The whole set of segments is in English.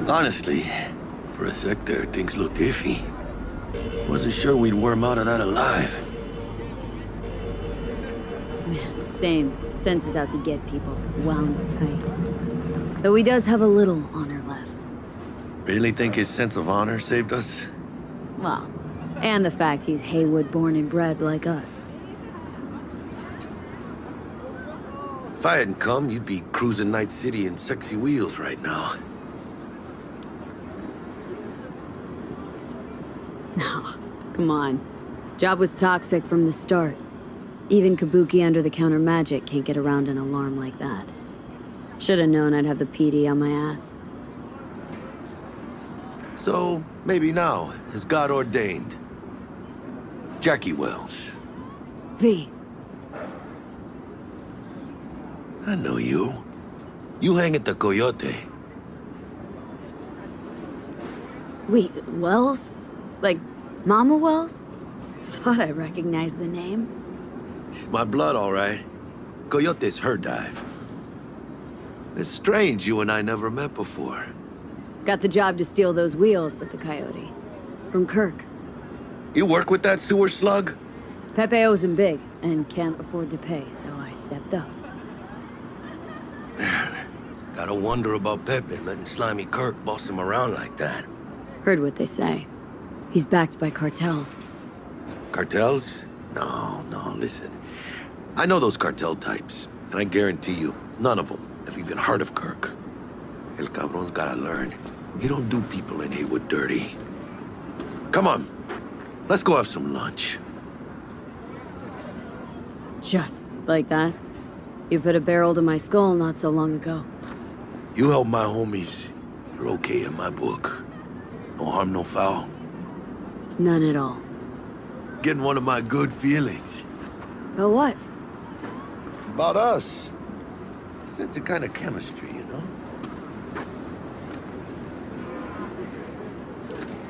Honestly, for a sec there, things looked iffy. Wasn't sure we'd worm out of that alive. Man, same. Stens is out to get people, wound tight. Though he does have a little honor left. Really think his sense of honor saved us? Well, and the fact he's Haywood born and bred like us. If I hadn't come, you'd be cruising Night City in sexy wheels right now. No, come on. Job was toxic from the start. Even Kabuki under-the-counter magic can't get around an alarm like that. Should've known I'd have the PD on my ass. So, maybe now, as God ordained. Jackie Wells. V. I know you. You hang at the Coyote. Wait, Wells? Like, Mama Wells? Thought I recognized the name. She's my blood, all right. Coyote's her dive. It's strange you and I never met before. Got the job to steal those wheels at the Coyote. From Kirk. You work with that sewer slug? Pepe owes him big, and can't afford to pay, so I stepped up. Gotta wonder about Pepe letting slimy Kirk boss him around like that. Heard what they say. He's backed by cartels. Cartels? No, listen. I know those cartel types, and I guarantee you, none of them have even heard of Kirk. El cabron's gotta learn. He don't do people in Haywood dirty. Come on, let's go have some lunch. Just like that? You put a barrel to my skull not so long ago. You help my homies, you're okay in my book. No harm, no foul. None at all. Getting one of my good feelings. But what? About us. Sense a kind of chemistry, you know?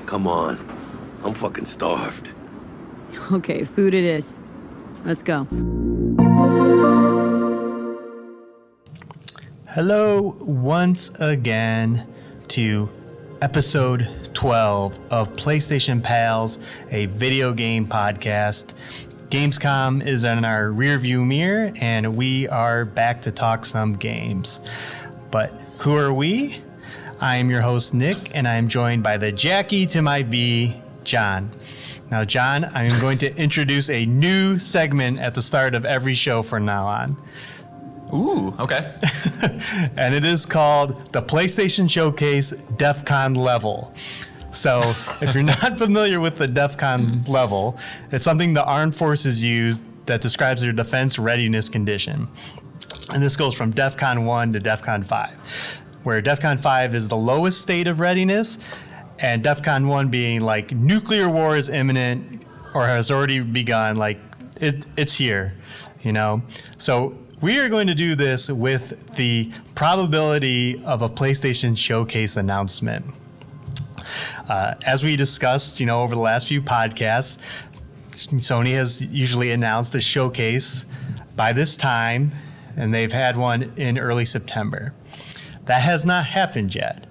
Come on. I'm fucking starved. Okay, food it is. Let's go. Hello once again to episode 12 of PlayStation Pals, a video game podcast. Gamescom is in our rearview mirror, and we are back to talk some games. But who are we? I am your host, Nick, and I am joined by the Jackie to my V, John. Now, John, I'm going to introduce a new segment at the start of every show from now on. Ooh, okay. And it is called the PlayStation Showcase Defcon level. So if you're not familiar with the Defcon level, it's something the armed forces use that describes their defense readiness condition. And this goes from Defcon 1 to Defcon 5, where Defcon 5 is the lowest state of readiness, and Defcon 1 being like nuclear war is imminent or has already begun, like it's here, you know? So we are going to do this with the probability of a PlayStation Showcase announcement. As we discussed, you know, over the last few podcasts, Sony has usually announced the showcase by this time, and they've had one in early September. That has not happened yet,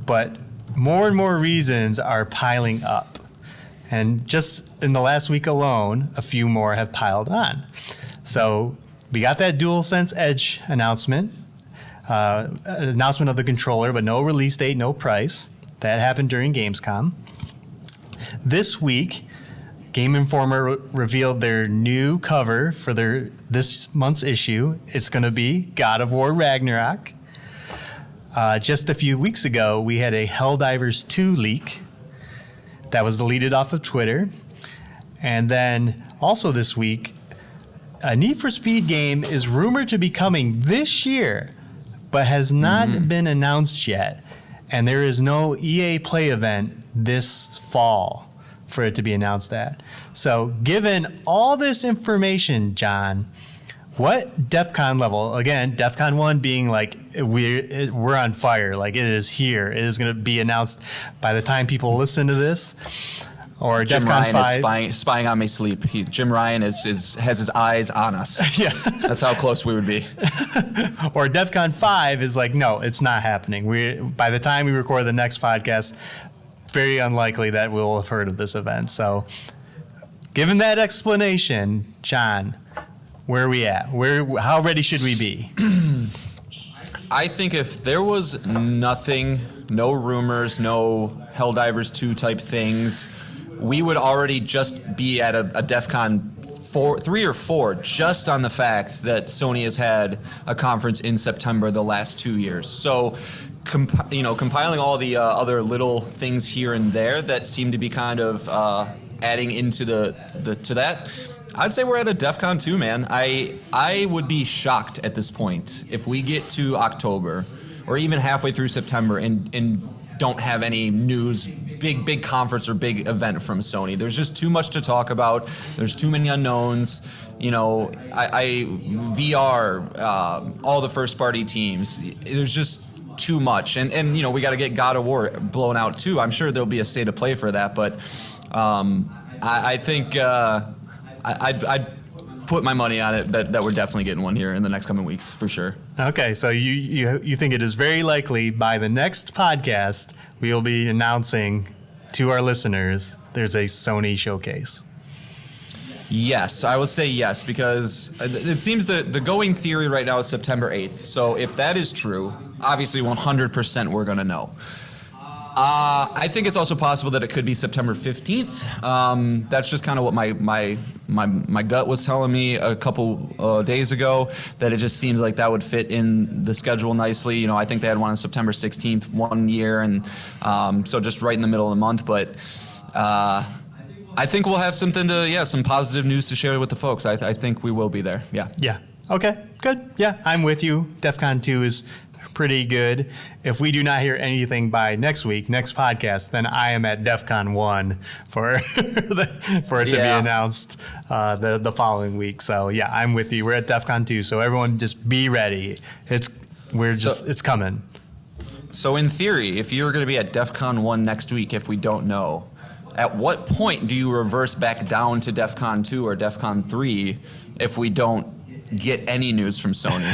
but more and more reasons are piling up. And just in the last week alone, a few more have piled on. So we got that DualSense Edge announcement of the controller, but no release date, no price. That happened during Gamescom. This week, Game Informer revealed their new cover for this month's issue. It's going to be God of War Ragnarok. Just a few weeks ago, we had a Helldivers 2 leak that was deleted off of Twitter. And then also this week, a Need for Speed game is rumored to be coming this year, but has not been announced yet. And there is no EA Play event this fall for it to be announced at. So given all this information, John, what DEFCON level, again, DEFCON 1 being like, we're on fire, like it is here. It is going to be announced by the time people listen to this. Or Jim Defcon Ryan 5. is spying on my sleep. Jim Ryan has his eyes on us. Yeah. That's how close we would be. Or Defcon 5 is like, no, it's not happening. By the time we record the next podcast, very unlikely that we'll have heard of this event. So, given that explanation, John, where are we at? How ready should we be? I think if there was nothing, no rumors, no Helldivers 2 type things, we would already just be at a Defcon 3 or 4 just on the fact that Sony has had a conference in September the last 2 years. So, compiling all the other little things here and there that seem to be kind of adding into to that, I'd say we're at a Defcon 2, man. I would be shocked at this point if we get to October or even halfway through September and don't have any news, big conference or big event from Sony. There's just too much to talk about. There's too many unknowns. VR, all the first party teams. There's just too much, and we got to get God of War blown out too. I'm sure there'll be a state of play for that, but I think I'd put my money on it that we're definitely getting one here in the next coming weeks for sure. Okay, so you think it is very likely by the next podcast we will be announcing to our listeners there's a Sony showcase. Yes, I would say yes, because it seems that the going theory right now is September 8th. So if that is true, obviously 100% we're going to know. I think it's also possible that it could be September 15th. That's just kind of what my gut was telling me a couple days ago, that it just seems like that would fit in the schedule nicely. I think they had one on September 16th one year, and so just right in the middle of the month. But I think we'll have some positive news to share with the folks. I think we will be there. Yeah. Yeah. Okay, good. Yeah, I'm with you. Defcon 2 is pretty good. If we do not hear anything by next podcast, then I am at Defcon 1 for it to be announced the following week. So yeah, I'm with you. We're at Defcon 2, so everyone just be ready. It's coming. So in theory, if you're going to be at Defcon 1 next week, if we don't know, at what point do you reverse back down to Defcon 2 or Defcon 3 if we don't get any news from Sony?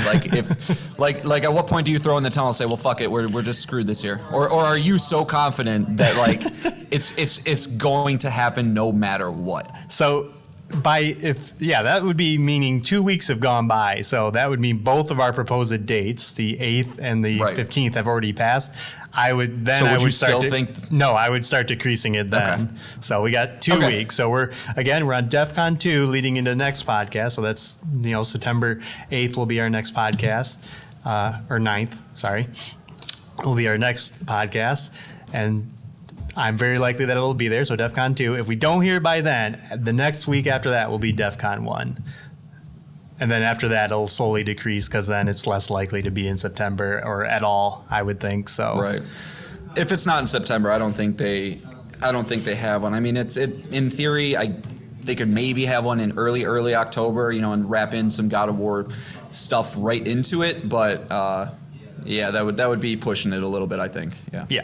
Like at what point do you throw in the towel and say, well, fuck it, we're just screwed this year? Or are you so confident that it's going to happen no matter what? So that would be meaning 2 weeks have gone by. So that would mean both of our proposed dates, the 8th and the 15th, have already passed. I would start decreasing it then. Okay. So we got 2 weeks. So we're on Defcon 2 leading into the next podcast. So that's, September 8th will be our next podcast, or 9th, sorry, will be our next podcast. And I'm very likely that it'll be there, so Defcon 2. If we don't hear by then, the next week after that will be Defcon 1. And then after that, it'll slowly decrease because then it's less likely to be in September or at all, I would think. So. Right. If it's not in September, I don't think they have one. I mean, in theory, they could maybe have one in early October, and wrap in some God of War stuff right into it. But that would be pushing it a little bit, I think. Yeah. Yeah.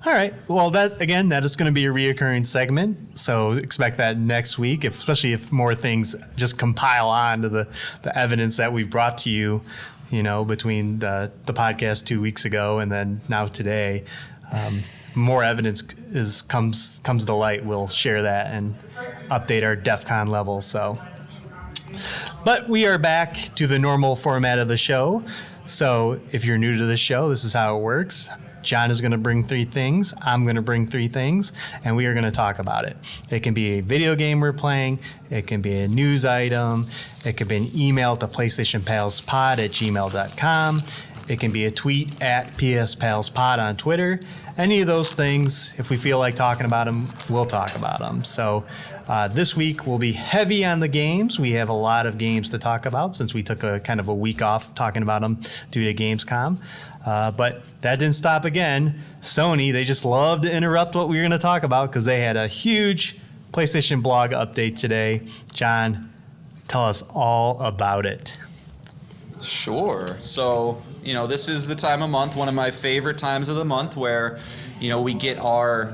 All right. Well, that is going to be a reoccurring segment. So expect that next week, especially if more things just compile on to the evidence that we've brought to you, between the podcast 2 weeks ago and then now today. More evidence comes to light. We'll share that and update our Defcon levels. So, but we are back to the normal format of the show. So if you're new to the show, this is how it works. John is going to bring 3 things. I'm going to bring 3 things, and we are going to talk about it. It can be a video game we're playing. It can be a news item. It can be an email to PlayStationPalsPod@gmail.com. It can be a tweet at PSPalsPod on Twitter. Any of those things, if we feel like talking about them, we'll talk about them. So this week we'll be heavy on the games. We have a lot of games to talk about since we took a kind of a week off talking about them due to Gamescom. But that didn't stop again. Sony, they just love to interrupt what we were going to talk about because they had a huge PlayStation blog update today. John, tell us all about it. Sure. So, this is the time of month, one of my favorite times of the month where, we get our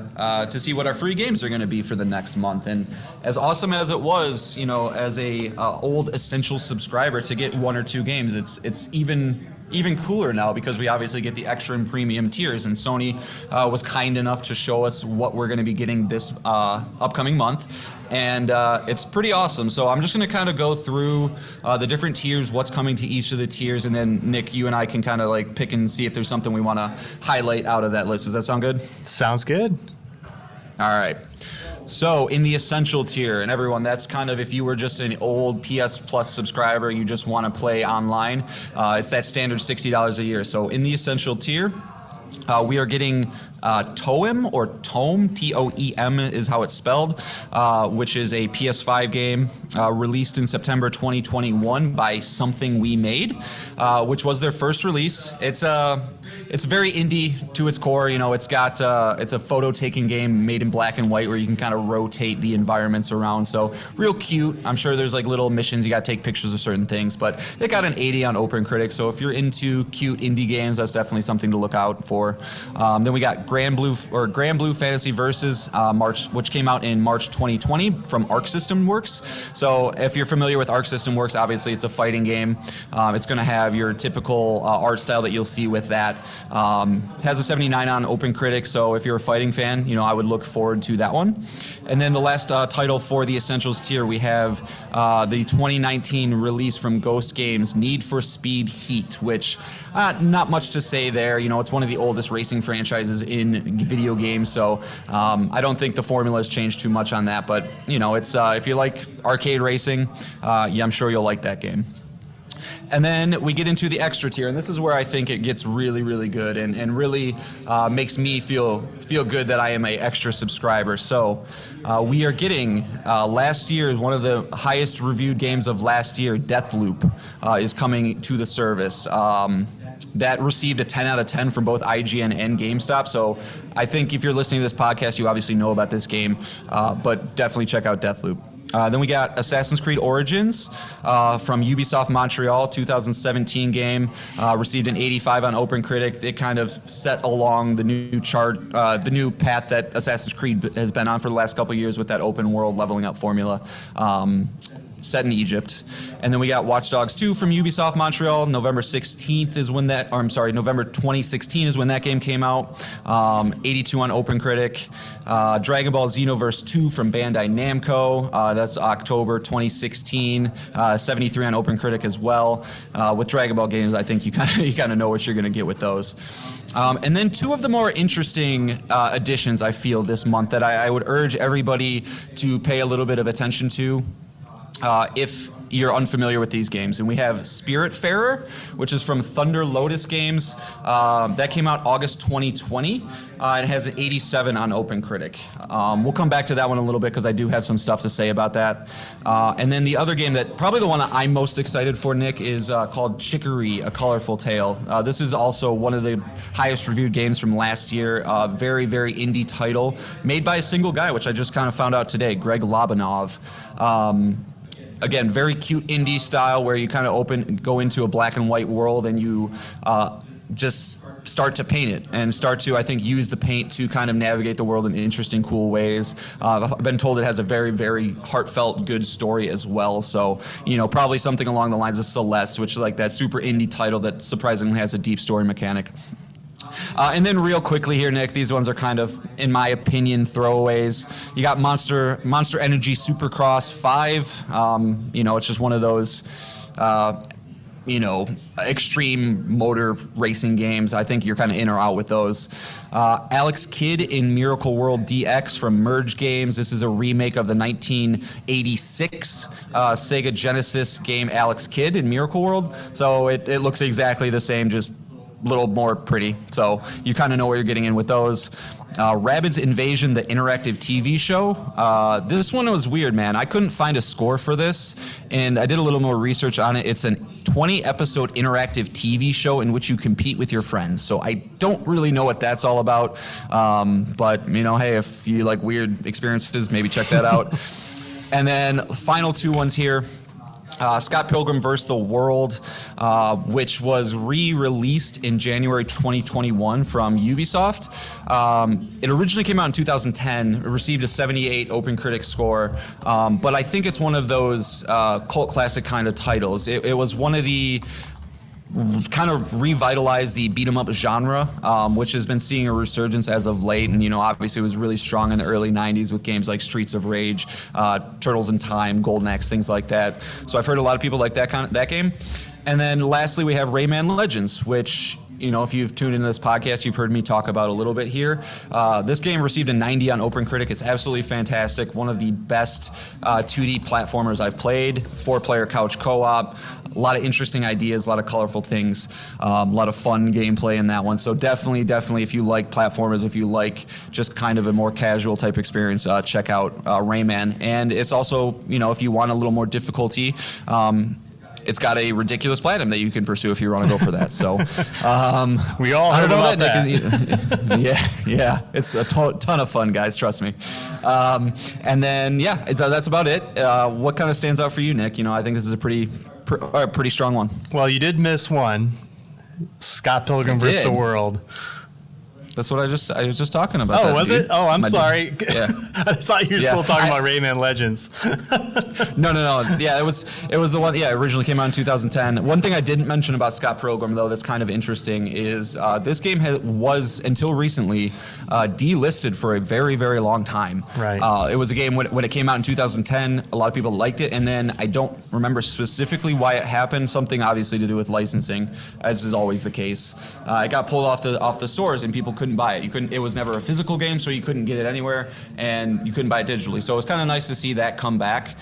to see what our free games are going to be for the next month. And as awesome as it was, as a old Essential subscriber to get 1 or 2 games, it's even cooler now because we obviously get the extra and premium tiers, and Sony was kind enough to show us what we're going to be getting this upcoming month, and it's pretty awesome. So I'm just going to kind of go through the different tiers, what's coming to each of the tiers, and then Nick, you and I can kind of like pick and see if there's something we want to highlight out of that list. Does that sound good? Sounds good. All right. So in the Essential tier, and everyone, that's kind of if you were just an old PS Plus subscriber, you just want to play online, it's that standard $60 a year. So in the Essential tier, we are getting Toem, or Tome, T-O-E-M is how it's spelled, which is a PS5 game released in September 2021 by Something We Made, which was their first release. It's very indie to its core. It's got it's a photo taking game made in black and white where you can kind of rotate the environments around. So real cute. I'm sure there's like little missions you got to take pictures of certain ththings, but it got an 80 on OpenCritic. So if you're into cute indie games, that's definitely something to look out for. Then we got Gran Blue Fantasy Versus March, which came out in March 2020 from Arc System Works. So if you're familiar with Arc System Works, obviously it's a fighting game. It's going to have your typical art style that you'll see with that. Has a 79 on OpenCritic, so if you're a fighting fan, I would look forward to that one. And then the last title for the Essentials tier, we have the 2019 release from Ghost Games, Need for Speed Heat, which not much to say there. It's one of the oldest racing franchises in video games, so I don't think the formula has changed too much on that. But it's if you like arcade racing, I'm sure you'll like that game. And then we get into the extra tier, and this is where I think it gets really, really good and really makes me feel good that I am an extra subscriber. So we are getting last year, one of the highest reviewed games of last year, Deathloop, is coming to the service. That received a 10 out of 10 from both IGN and GameStop. So I think if you're listening to this podcast, you obviously know about this game, but definitely check out Deathloop. Then we got Assassin's Creed Origins from Ubisoft Montreal, 2017 game, received an 85 on OpenCritic. It kind of set along the new the new path that Assassin's Creed has been on for the last couple of years with that open world leveling up formula. Set in Egypt. And then we got Watch Dogs 2 from Ubisoft Montreal. November 16th is when that, or I'm sorry, November 2016 is when that game came out. 82 on OpenCritic. Dragon Ball Xenoverse 2 from Bandai Namco. That's October 2016. 73 on OpenCritic as well. With Dragon Ball games, I think you kind of know what you're going to get with those. And then two of the more interesting additions I feel this month that I would urge everybody to pay a little bit of attention to. If you're unfamiliar with these games. And we have Spiritfarer, which is from Thunder Lotus Games. That came out August 2020. It has an 87 on OpenCritic. We'll come back to that one a little bit because I do have some stuff to say about that. And then the other game that, probably the one that I'm most excited for, Nick, is called Chicory, A Colorful Tale. This is also one of the highest reviewed games from last year. Very, very indie title, made by a single guy, which I just kind of found out today, Greg Lobanov. Again, very cute indie style where you kind of go into a black and white world and you just start to paint it and start to, I think, use the paint to kind of navigate the world in interesting, cool ways. I've been told it has a very, very heartfelt, good story as well. So, probably something along the lines of Celeste, which is like that super indie title that surprisingly has a deep story mechanic. And then real quickly here, Nick, these ones are kind of, in my opinion, throwaways. You got Monster Energy Supercross 5. It's just one of those, extreme motor racing games. I think you're kind of in or out with those. Alex Kidd in Miracle World DX from Merge Games. This is a remake of the 1986 Sega Genesis game Alex Kidd in Miracle World. So it looks exactly the same, just little more pretty, so you kind of know where you're getting in with those. Rabbids Invasion, the interactive TV show. This one was weird, man. I couldn't find a score for this, and I did a little more research on it. It's a 20-episode interactive TV show in which you compete with your friends. So I don't really know what that's all about, but hey, if you like weird experiences, maybe check that out. And then final two ones here. Scott Pilgrim vs. the World, which was re-released in January 2021 from Ubisoft. It originally came out in 2010. It received a 78 OpenCritic score, but I think it's one of those cult classic kind of titles. It was one of the kind of revitalized the beat 'em up genre, which has been seeing a resurgence as of late. And, obviously it was really strong in the early 90s with games like Streets of Rage, Turtles in Time, Golden Axe, things like that. So I've heard a lot of people like that game. And then lastly, we have Rayman Legends, which, if you've tuned into this podcast, you've heard me talk about a little bit here. This game received a 90 on OpenCritic. It's absolutely fantastic. One of the best 2D platformers I've played. 4-player couch co-op. A lot of interesting ideas, a lot of colorful things, a lot of fun gameplay in that one. So definitely, if you like platformers, if you like just kind of a more casual type experience, check out Rayman. And it's also, if you want a little more difficulty, it's got a ridiculous platinum that you can pursue if you want to go for that. So we all heard about that. Yeah, it's a ton of fun, guys. Trust me. And then that's about it. What kind of stands out for you, Nick? I think this is a pretty strong one. Well, you did miss one. Scott Pilgrim vs. the World. That's what I was just talking about. Oh, was it? Oh, I'm sorry. Yeah. I thought you were still talking about Rayman Legends. No. Yeah, it was the one. Yeah, it originally came out in 2010. One thing I didn't mention about Scott Pilgrim, though, that's kind of interesting is this game was until recently delisted for a very, very long time. Right. It was a game when it came out in 2010. A lot of people liked it, and then I don't remember specifically why it happened. Something obviously to do with licensing, as is always the case. It got pulled off the stores, and people couldn't buy it. It was never a physical game, so you couldn't get it anywhere, and you couldn't buy it digitally. So it was kind of nice to see that come back,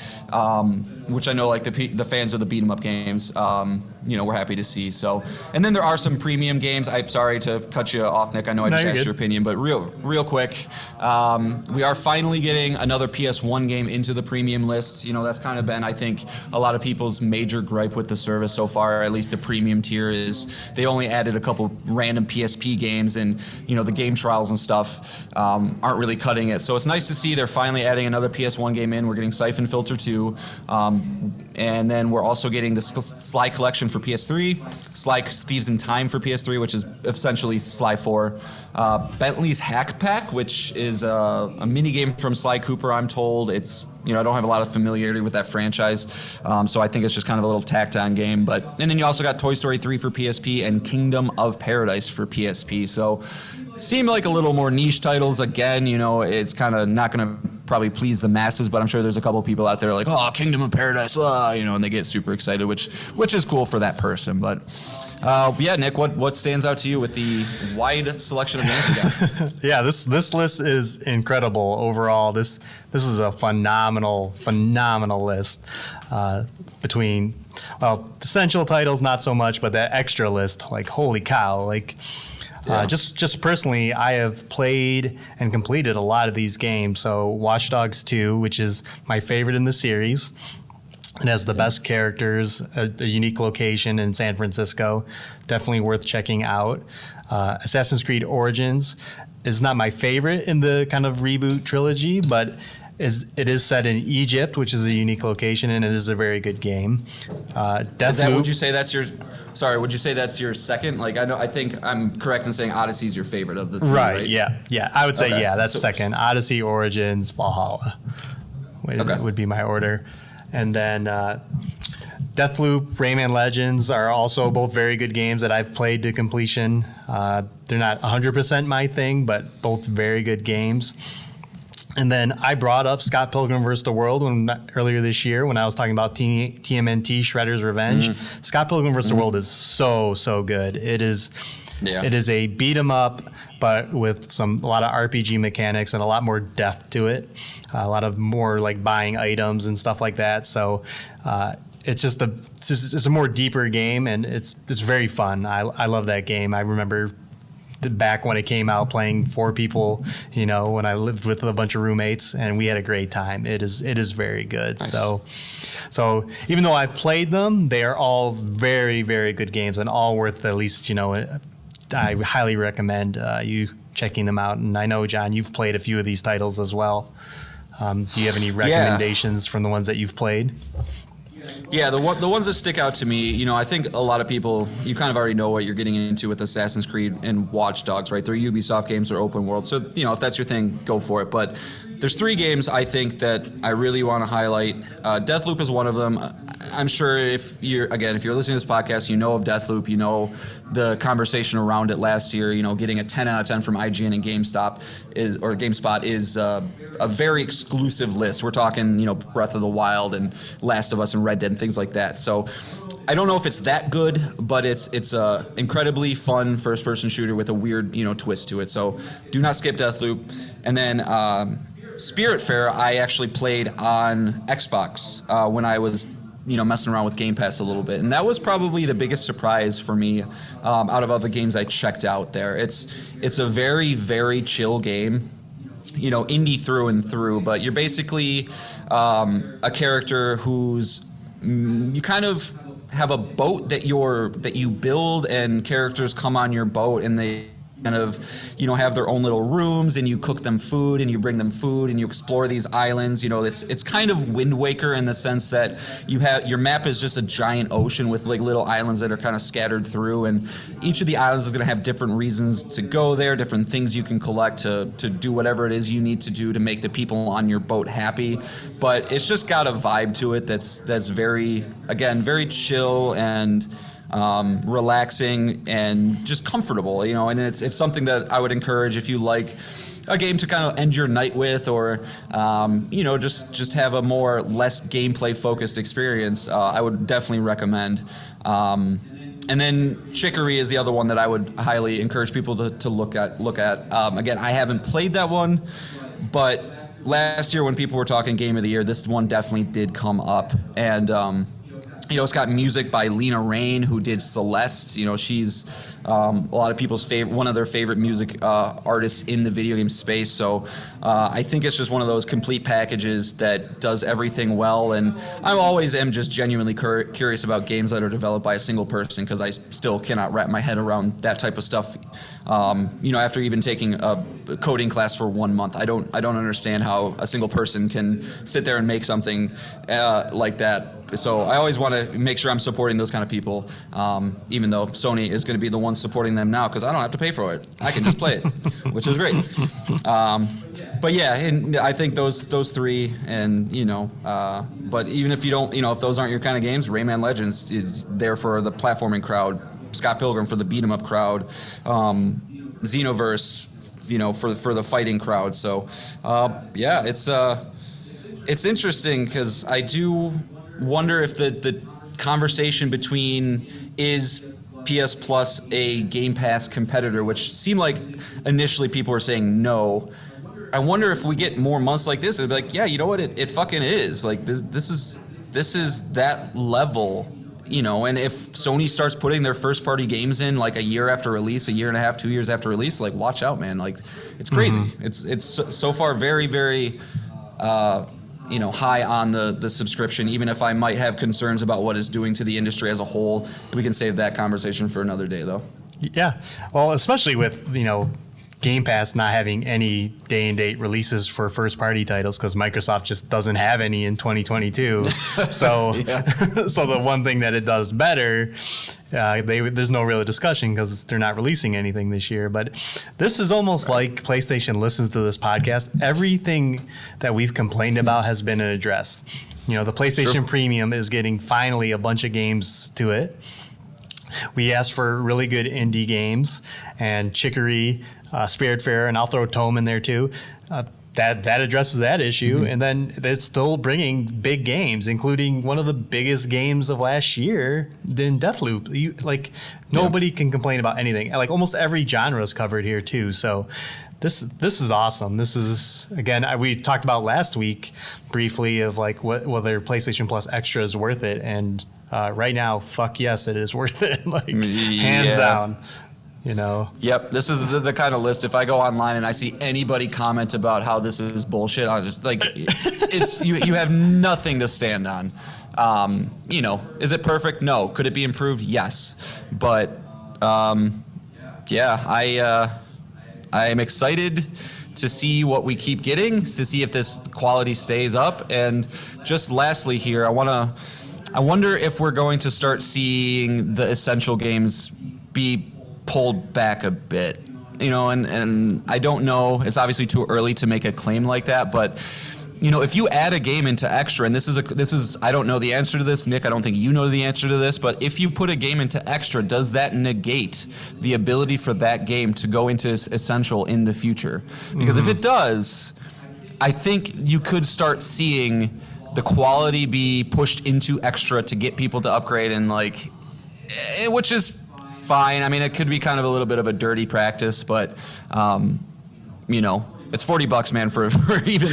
which I know like the fans of the beat 'em up games, we're happy to see. So, and then there are some premium games. I'm sorry to cut you off, Nick. I know I just asked your opinion, but real quick, we are finally getting another PS1 game into the premium list. That's kind of been, I think, a lot of people's major gripe with the service so far, or at least the premium tier, is they only added a couple random PSP games, and the game trials and stuff aren't really cutting it. So it's nice to see they're finally adding another PS1 game in. We're getting Siphon Filter 2, and then we're also getting the Sly Collection for PS3, Sly Thieves in Time for PS3, which is essentially Sly 4, Bentley's Hack Pack, which is a mini game from Sly Cooper, I'm told. It's I don't have a lot of familiarity with that franchise, so I think it's just kind of a little tacked-on game. And then you also got Toy Story 3 for PSP and Kingdom of Paradise for PSP. So seem like a little more niche titles. Again, it's kind of not going to probably please the masses, but I'm sure there's a couple people out there like, oh, Kingdom of Paradise, and they get super excited, which is cool for that person. But Nick, what stands out to you with the wide selection of games you got? Yeah, this list is incredible overall. This is a phenomenal list between, essential titles not so much, but that extra list, like holy cow, like. Yeah. Just personally, I have played and completed a lot of these games. So Watch Dogs 2, which is my favorite in the series. It has the best characters, a unique location in San Francisco. Definitely worth checking out. Assassin's Creed Origins is not my favorite in the kind of reboot trilogy, but it is set in Egypt, which is a unique location, and it is a very good game. Would you say that's your second? Like, I think I'm correct in saying Odyssey is your favorite of the three, right? Yeah. I would say, that's second. Odyssey, Origins, Valhalla would be my order. And then Deathloop, Rayman Legends are also both very good games that I've played to completion. They're not 100% my thing, but both very good games. And then I brought up Scott Pilgrim vs. the World earlier this year when I was talking about TMNT Shredder's Revenge. Scott Pilgrim vs. the World is so good. It is a beat 'em up, but with a lot of RPG mechanics and a lot more depth to it. A lot of more like buying items and stuff like that. So it's a more deeper game, and it's very fun. I love that game. I remember back when it came out, playing 4 people, when I lived with a bunch of roommates, and we had a great time. It is very good. Nice. So even though I've played them, they are all very, very good games, and all worth at least, I highly recommend you checking them out. And I know, John, you've played a few of these titles as well. Do you have any recommendations from the ones that you've played? Yeah, the ones that stick out to me, you know, I think a lot of people, you kind of already know what you're getting into with Assassin's Creed and Watch Dogs, right? They're Ubisoft games, they're open world. So, you know, if that's your thing, go for it. But there's 3 games I think that I really want to highlight. Deathloop is one of them. I'm sure if you're listening to this podcast, you know of Deathloop, you know the conversation around it last year, you know, getting a 10 out of 10 from IGN and GameSpot is a very exclusive list. We're talking, you know, Breath of the Wild and Last of Us and Red Dead and things like that. So I don't know if it's that good, but it's a incredibly fun first-person shooter with a weird, you know, twist to it. So do not skip Deathloop. And then Spiritfarer, I actually played on Xbox when I was, you know, messing around with Game Pass a little bit, and that was probably the biggest surprise for me out of all the games I checked out there. It's a very, very chill game, you know, indie through and through, but you're basically a character who's you kind of have a boat that you build, and characters come on your boat and they kind of, you know, have their own little rooms, and you cook them food and you bring them food and you explore these islands. You know, it's kind of Wind Waker in the sense that your map is just a giant ocean with like little islands that are kind of scattered through, and each of the islands is going to have different reasons to go there, different things you can collect to do whatever it is you need to do to make the people on your boat happy. But it's just got a vibe to it that's very, again, very chill and relaxing and just comfortable, you know, and it's something that I would encourage if you like a game to kind of end your night with, or you know, just have a less gameplay focused experience. I would definitely recommend. And then Chicory is the other one that I would highly encourage people to look at. Again, I haven't played that one, but last year when people were talking Game of the Year, this one definitely did come up. And you know, it's got music by Lena Raine, who did Celeste. You know, she's a lot of people's one of their favorite music artists in the video game space. So I think it's just one of those complete packages that does everything well. And I always am just genuinely curious about games that are developed by a single person, because I still cannot wrap my head around that type of stuff. You know, after even taking a coding class for 1 month, I don't understand how a single person can sit there and make something like that. So I always want to make sure I'm supporting those kind of people, even though Sony is going to be the one supporting them now, because I don't have to pay for it. I can just play it, which is great. But yeah, and I think those 3, and you know, but even if you don't, you know, if those aren't your kind of games, Rayman Legends is there for the platforming crowd, Scott Pilgrim for the beat 'em up crowd, Xenoverse, you know, for the fighting crowd. So yeah, it's interesting, because I do wonder if the conversation between is PS Plus a Game Pass competitor, which seemed like initially people were saying no. I wonder if we get more months like this, it'd be like, yeah, you know what, it fucking is. Like this is that level, you know. And if Sony starts putting their first party games in like a year after release, a year and a half, 2 years after release, like watch out, man. Like it's crazy. Mm-hmm. It's so far very, very you know, high on the subscription, even if I might have concerns about what it's doing to the industry as a whole. We can save that conversation for another day, though. Yeah. Well, especially with, you know, Game Pass not having any day and date releases for first party titles, because Microsoft just doesn't have any in 2022. So, so the one thing that it does better, there's no real discussion because they're not releasing anything this year. But this is almost like PlayStation listens to this podcast. Everything that we've complained about has been addressed. You know, the PlayStation Premium is getting finally a bunch of games to it. We asked for really good indie games, and Chicory, Spiritfarer, and I'll throw Tome in there too. That addresses that issue, and then it's still bringing big games, including one of the biggest games of last year, in Deathloop. Nobody can complain about anything. Like almost every genre is covered here too. So this is awesome. This is, again, we talked about last week briefly of like whether PlayStation Plus Extra is worth it, and right now, fuck yes, it is worth it. Hands down. You know. Yep, this is the kind of list. If I go online and I see anybody comment about how this is bullshit, I'm just like, it's you have nothing to stand on. You know, is it perfect? No. Could it be improved? Yes. But yeah, I am excited to see what we keep getting, to see if this quality stays up. And just lastly here, I want to I wonder if we're going to start seeing the essential games be pulled back a bit. And I don't know. It's obviously too early to make a claim like that, but if you add a game into extra, and this is I don't know the answer to this, Nick. I don't think you know the answer to this, but if you put a game into extra, does that negate the ability for that game to go into essential in the future? Because if it does, I think you could start seeing the quality be pushed into extra to get people to upgrade, and which is fine. I mean, it could be kind of a little bit of a dirty practice, but it's $40, man. For even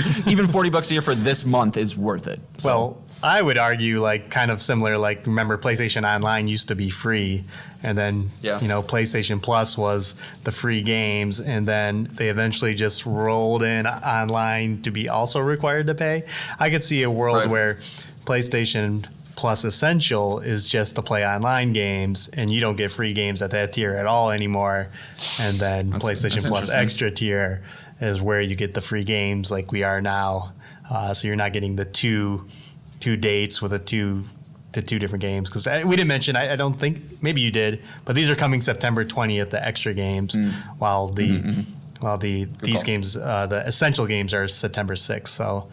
$40 a year for this month is worth it. So. Well, I would argue kind of similar. Remember, PlayStation Online used to be free, and then PlayStation Plus was the free games, and then they eventually just rolled in online to be also required to pay. I could see a world where PlayStation Plus Essential is just to play online games, and you don't get free games at that tier at all anymore. And then PlayStation Plus Extra tier is where you get the free games like we are now. So you're not getting the two dates with the two different games. Because we didn't mention, I don't think, maybe you did, but these are coming September 20th, the extra games, while these games, the essential games are September 6th. So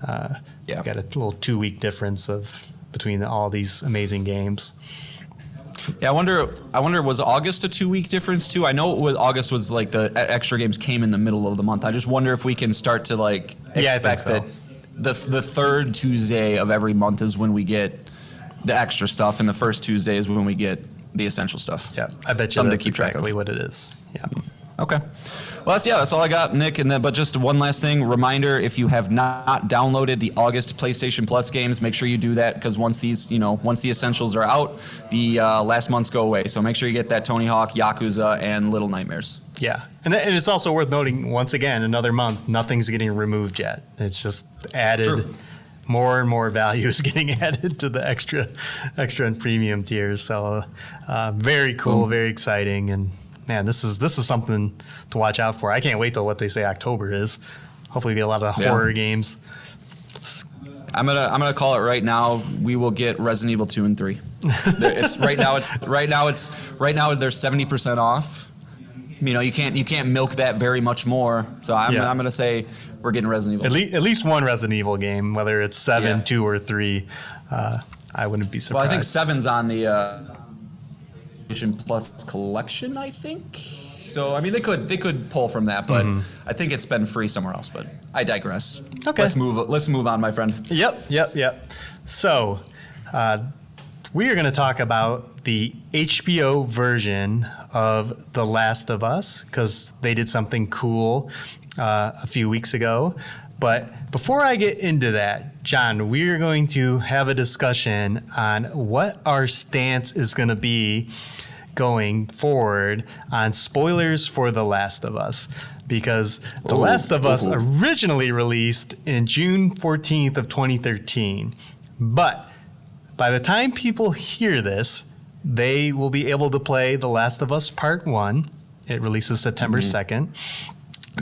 got a little 2-week difference between all these amazing games. Yeah, I wonder, was August a 2-week difference too? I know August was the extra games came in the middle of the month. I just wonder if we can start to expect that the third Tuesday of every month is when we get the extra stuff, and the first Tuesday is when we get the essential stuff. Yeah, I bet you something that's to keep track exactly of. what it is. Yeah. Okay. Well, that's all I got, Nick. But just one last thing, reminder: if you have not downloaded the August PlayStation Plus games, make sure you do that, because once the essentials are out, the last months go away. So make sure you get that Tony Hawk, Yakuza, and Little Nightmares. Yeah, and it's also worth noting, once again, another month, nothing's getting removed yet. It's just added. True. More and more value is getting added to the extra and premium tiers. So very cool, very exciting, and man, this is something to watch out for. I can't wait till what they say October is. Hopefully, we get a lot of horror games. I'm gonna call it right now. We will get Resident Evil 2 and 3. It's right now. Right now they're 70% off. You can't milk that very much more. So I'm gonna say we're getting Resident Evil. At least one Resident Evil game, whether it's 7, 2, or 3. I wouldn't be surprised. Well, I think 7's on the PlayStation Plus collection, I think. So I mean, they could pull from that, but I think it's been free somewhere else. But I digress. Okay, let's move on, my friend. Yep. So we are going to talk about the HBO version of The Last of Us, because they did something cool a few weeks ago. But before I get into that, John, we're going to have a discussion on what our stance is going to be going forward on spoilers for The Last of Us. Because The Last of Us originally released in June 14th of 2013. But by the time people hear this, they will be able to play The Last of Us Part 1. It releases September 2nd.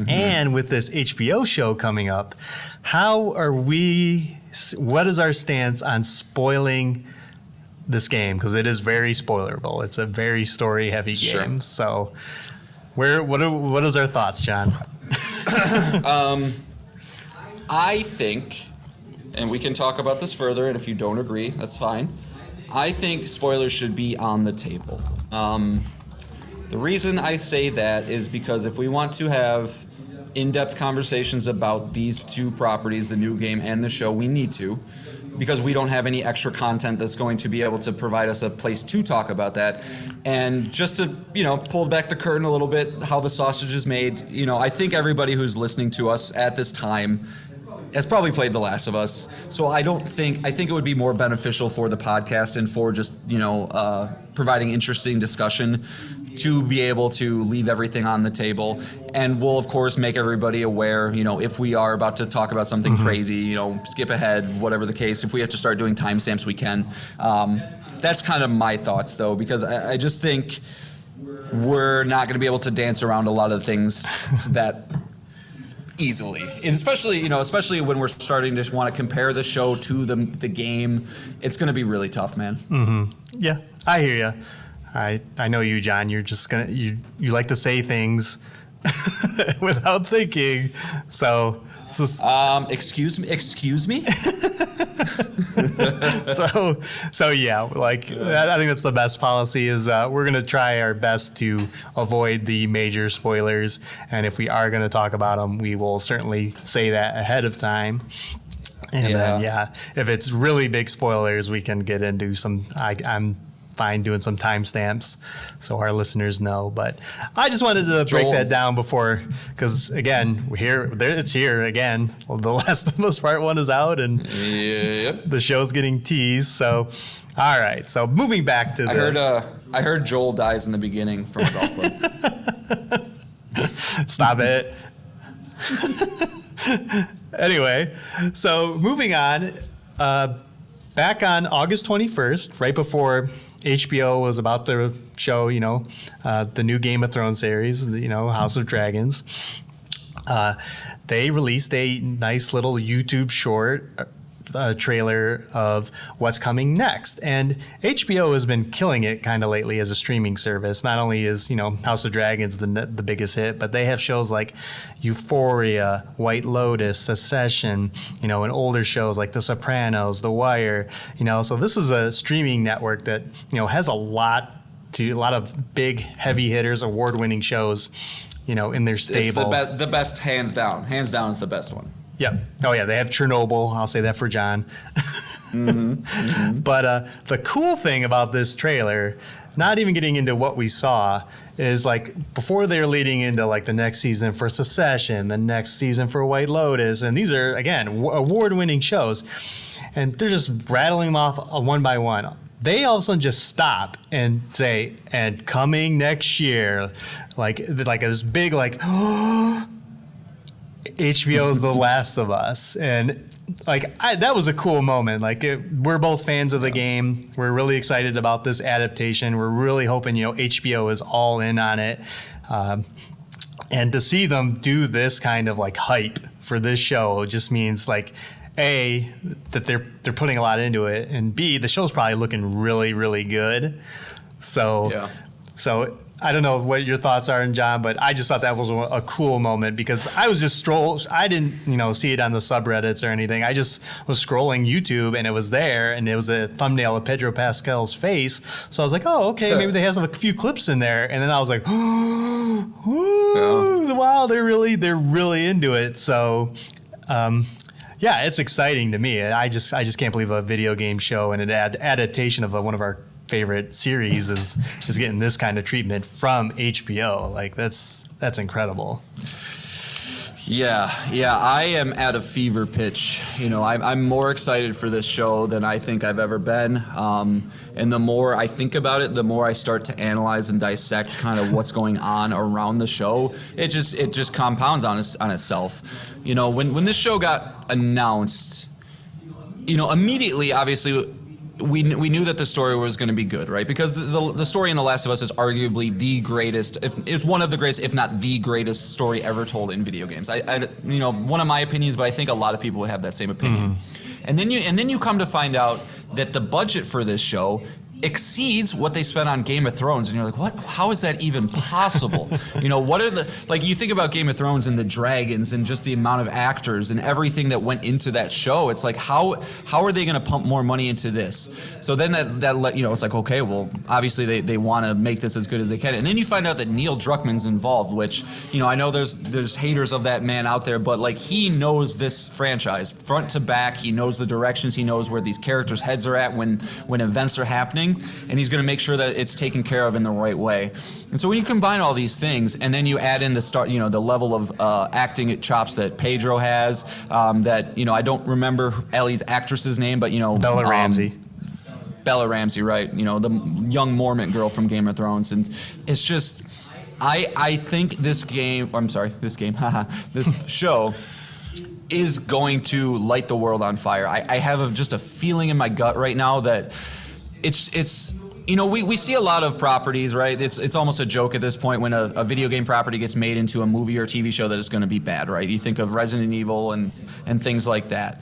And with this HBO show coming up, what is our stance on spoiling this game? Because it is very spoilerable. It's a very story-heavy game. So what is our thoughts, John? I think, and we can talk about this further, and if you don't agree, that's fine. I think spoilers should be on the table. The reason I say that is because if we want to have in-depth conversations about these two properties, the new game and the show, we need to, because we don't have any extra content that's going to be able to provide us a place to talk about that. And just to, pull back the curtain a little bit, how the sausage is made, I think everybody who's listening to us at this time has probably played The Last of Us. So I think it would be more beneficial for the podcast and for just, providing interesting discussion to be able to leave everything on the table. And we'll, of course, make everybody aware, if we are about to talk about something crazy, skip ahead, whatever the case. If we have to start doing timestamps, we can. That's kind of my thoughts, though, because I just think we're not going to be able to dance around a lot of the things that easily, and especially when we're starting to want to compare the show to the game, it's going to be really tough, man. Yeah, I hear you. I know you, John. You're just gonna you like to say things without thinking. So excuse me. So yeah, like I think that's the best policy is we're gonna try our best to avoid the major spoilers, and if we are gonna talk about them, we will certainly say that ahead of time. And then if it's really big spoilers, we can get into some. I'm fine doing some timestamps so our listeners know. But I just wanted to break that down before, because again, it's here again. Well, The Last of Us Part 1 is out, and the show's getting teased. So, all right. So moving back to I heard Joel dies in the beginning from a golf club. Stop it. Anyway, so moving on, back on August 21st, right before HBO was about to show, the new Game of Thrones series, House of Dragons, they released a nice little YouTube short trailer of what's coming next. And HBO has been killing it kind of lately as a streaming service. Not only is, House of Dragons the biggest hit, but they have shows like Euphoria, White Lotus, Succession, and older shows like The Sopranos, The Wire, so this is a streaming network that, has a lot of big heavy hitters, award-winning shows, in their stable. It's the best, hands down. Hands down is the best one. Yeah. Oh, yeah. They have Chernobyl. I'll say that for John. But the cool thing about this trailer, not even getting into what we saw, is like before they're leading into like the next season for Succession, the next season for White Lotus, and these are again award-winning shows, and they're just rattling them off one by one. They all of a sudden just stop and say, "And coming next year," like this big like. HBO's The Last of Us, and that was a cool moment. We're both fans of the game. We're really excited about this adaptation. We're really hoping HBO is all in on it, and to see them do this kind of hype for this show just means A, that they're putting a lot into it, and B, the show's probably looking really, really good. So I don't know what your thoughts are, John, but I just thought that was a cool moment because I was just I didn't, see it on the subreddits or anything. I just was scrolling YouTube and it was there, and it was a thumbnail of Pedro Pascal's face. So I was like, oh, okay, maybe they have a few clips in there. And then I was like, wow, they're really into it. So, yeah, it's exciting to me. I just can't believe a video game show and an adaptation of one of our favorite series is getting this kind of treatment from HBO. That's incredible. Yeah, I am at a fever pitch. I'm more excited for this show than I think I've ever been. And the more I think about it, the more I start to analyze and dissect kind of what's going on around the show. It just compounds on itself. When this show got announced, immediately, obviously, we knew that the story was going to be good, right? Because the story in The Last of Us is arguably the greatest, if one of the greatest, if not the greatest story ever told in video games. One of my opinions, but I think a lot of people would have that same opinion. And then you come to find out that the budget for this show exceeds what they spent on Game of Thrones, and you're like, what? How is that even possible? What are you think about Game of Thrones and the dragons and just the amount of actors and everything that went into that show. It's like, how are they going to pump more money into this? So then that it's like, okay, well, obviously they want to make this as good as they can. And then you find out that Neil Druckmann's involved, which, I know there's haters of that man out there, but he knows this franchise front to back. He knows the directions. He knows where these characters' heads are at when events are happening. And he's going to make sure that it's taken care of in the right way. And so when you combine all these things, and then you add in the level of acting chops that Pedro has, I don't remember Ellie's actress's name, but Bella Ramsey. Bella Ramsey, right? The young Mormont girl from Game of Thrones, and it's just, I think this show is going to light the world on fire. I have just a feeling in my gut right now that it's we see a lot of properties, right? It's almost a joke at this point when a video game property gets made into a movie or TV show that is going to be bad, right? You think of Resident Evil and things like that.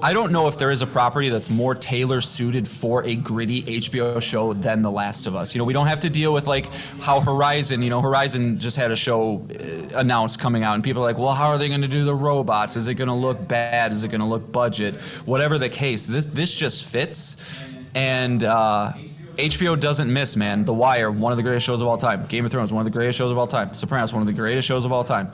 I don't know if there is a property that's more tailor-suited for a gritty HBO show than The Last of Us. We don't have to deal with like how Horizon just had a show announced coming out, and people are like, well, how are they going to do the robots? Is it going to look bad? Is it going to look budget? Whatever the case, this just fits, and HBO doesn't miss, man. The Wire, one of the greatest shows of all time. Game of Thrones, one of the greatest shows of all time. Sopranos, one of the greatest shows of all time.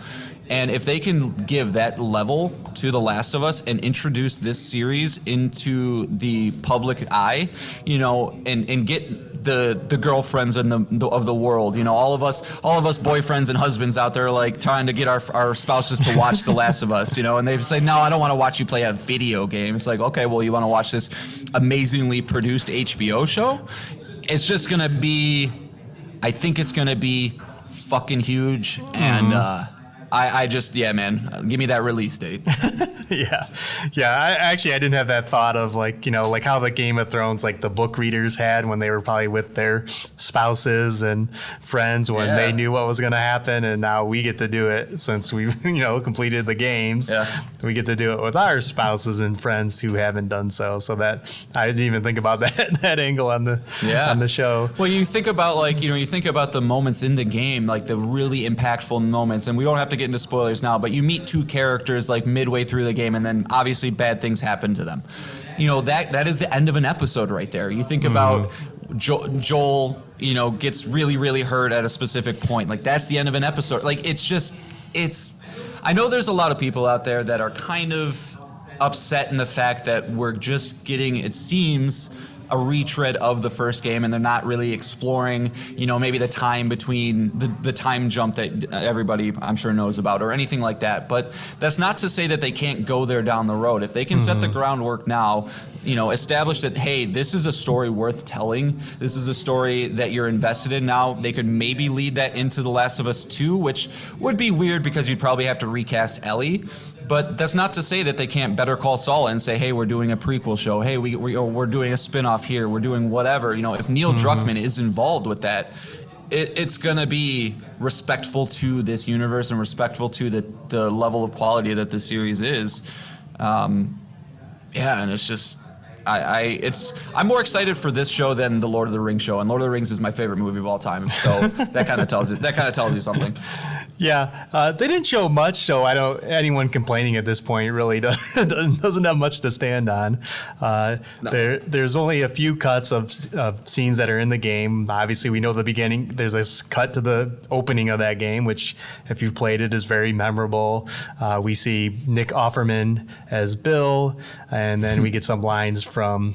And if they can give that level to The Last of Us and introduce this series into the public eye, and get the girlfriends of the world, all of us boyfriends and husbands out there like trying to get our spouses to watch The Last of Us, and they say, no, I don't want to watch you play a video game. It's like, okay, well, you want to watch this amazingly produced HBO show? It's just gonna be, I think it's gonna be fucking huge, and man, give me that release date. Yeah. I didn't have that thought of like how the Game of Thrones, like the book readers had when they were probably with their spouses and friends when they knew what was going to happen. And now we get to do it since we've, completed the games. Yeah. We get to do it with our spouses and friends who haven't done so. So that I didn't even think about that angle on the show. Well, you think about you think about the moments in the game, like the really impactful moments, and we don't have to get into spoilers now, but you meet two characters like midway through the game, and then obviously bad things happen to them. That is the end of an episode right there. You think about Joel, gets really, really hurt at a specific point. Like that's the end of an episode. Like I know there's a lot of people out there that are kind of upset in the fact that we're just getting, it seems, a retread of the first game, and they're not really exploring, maybe the time between the time jump that everybody I'm sure knows about or anything like that. But that's not to say that they can't go there down the road. If they can set the groundwork now, establish that, hey, this is a story worth telling. This is a story that you're invested in now. They could maybe lead that into The Last of Us 2, which would be weird because you'd probably have to recast Ellie. But that's not to say that they can't Better Call Saul and say, hey, we're doing a prequel show. Hey, we're doing a spin-off here. We're doing whatever. If Neil Druckmann is involved with that, it's going to be respectful to this universe and respectful to the level of quality that the series is. And it's just... I'm more excited for this show than the Lord of the Rings show, and Lord of the Rings is my favorite movie of all time. So that kind of tells you something. Yeah, they didn't show much, so anyone complaining at this point really doesn't have much to stand on. No. There's only a few cuts of scenes that are in the game. Obviously, we know the beginning. There's a cut to the opening of that game, which, if you've played it, is very memorable. We see Nick Offerman as Bill, and then we get some lines from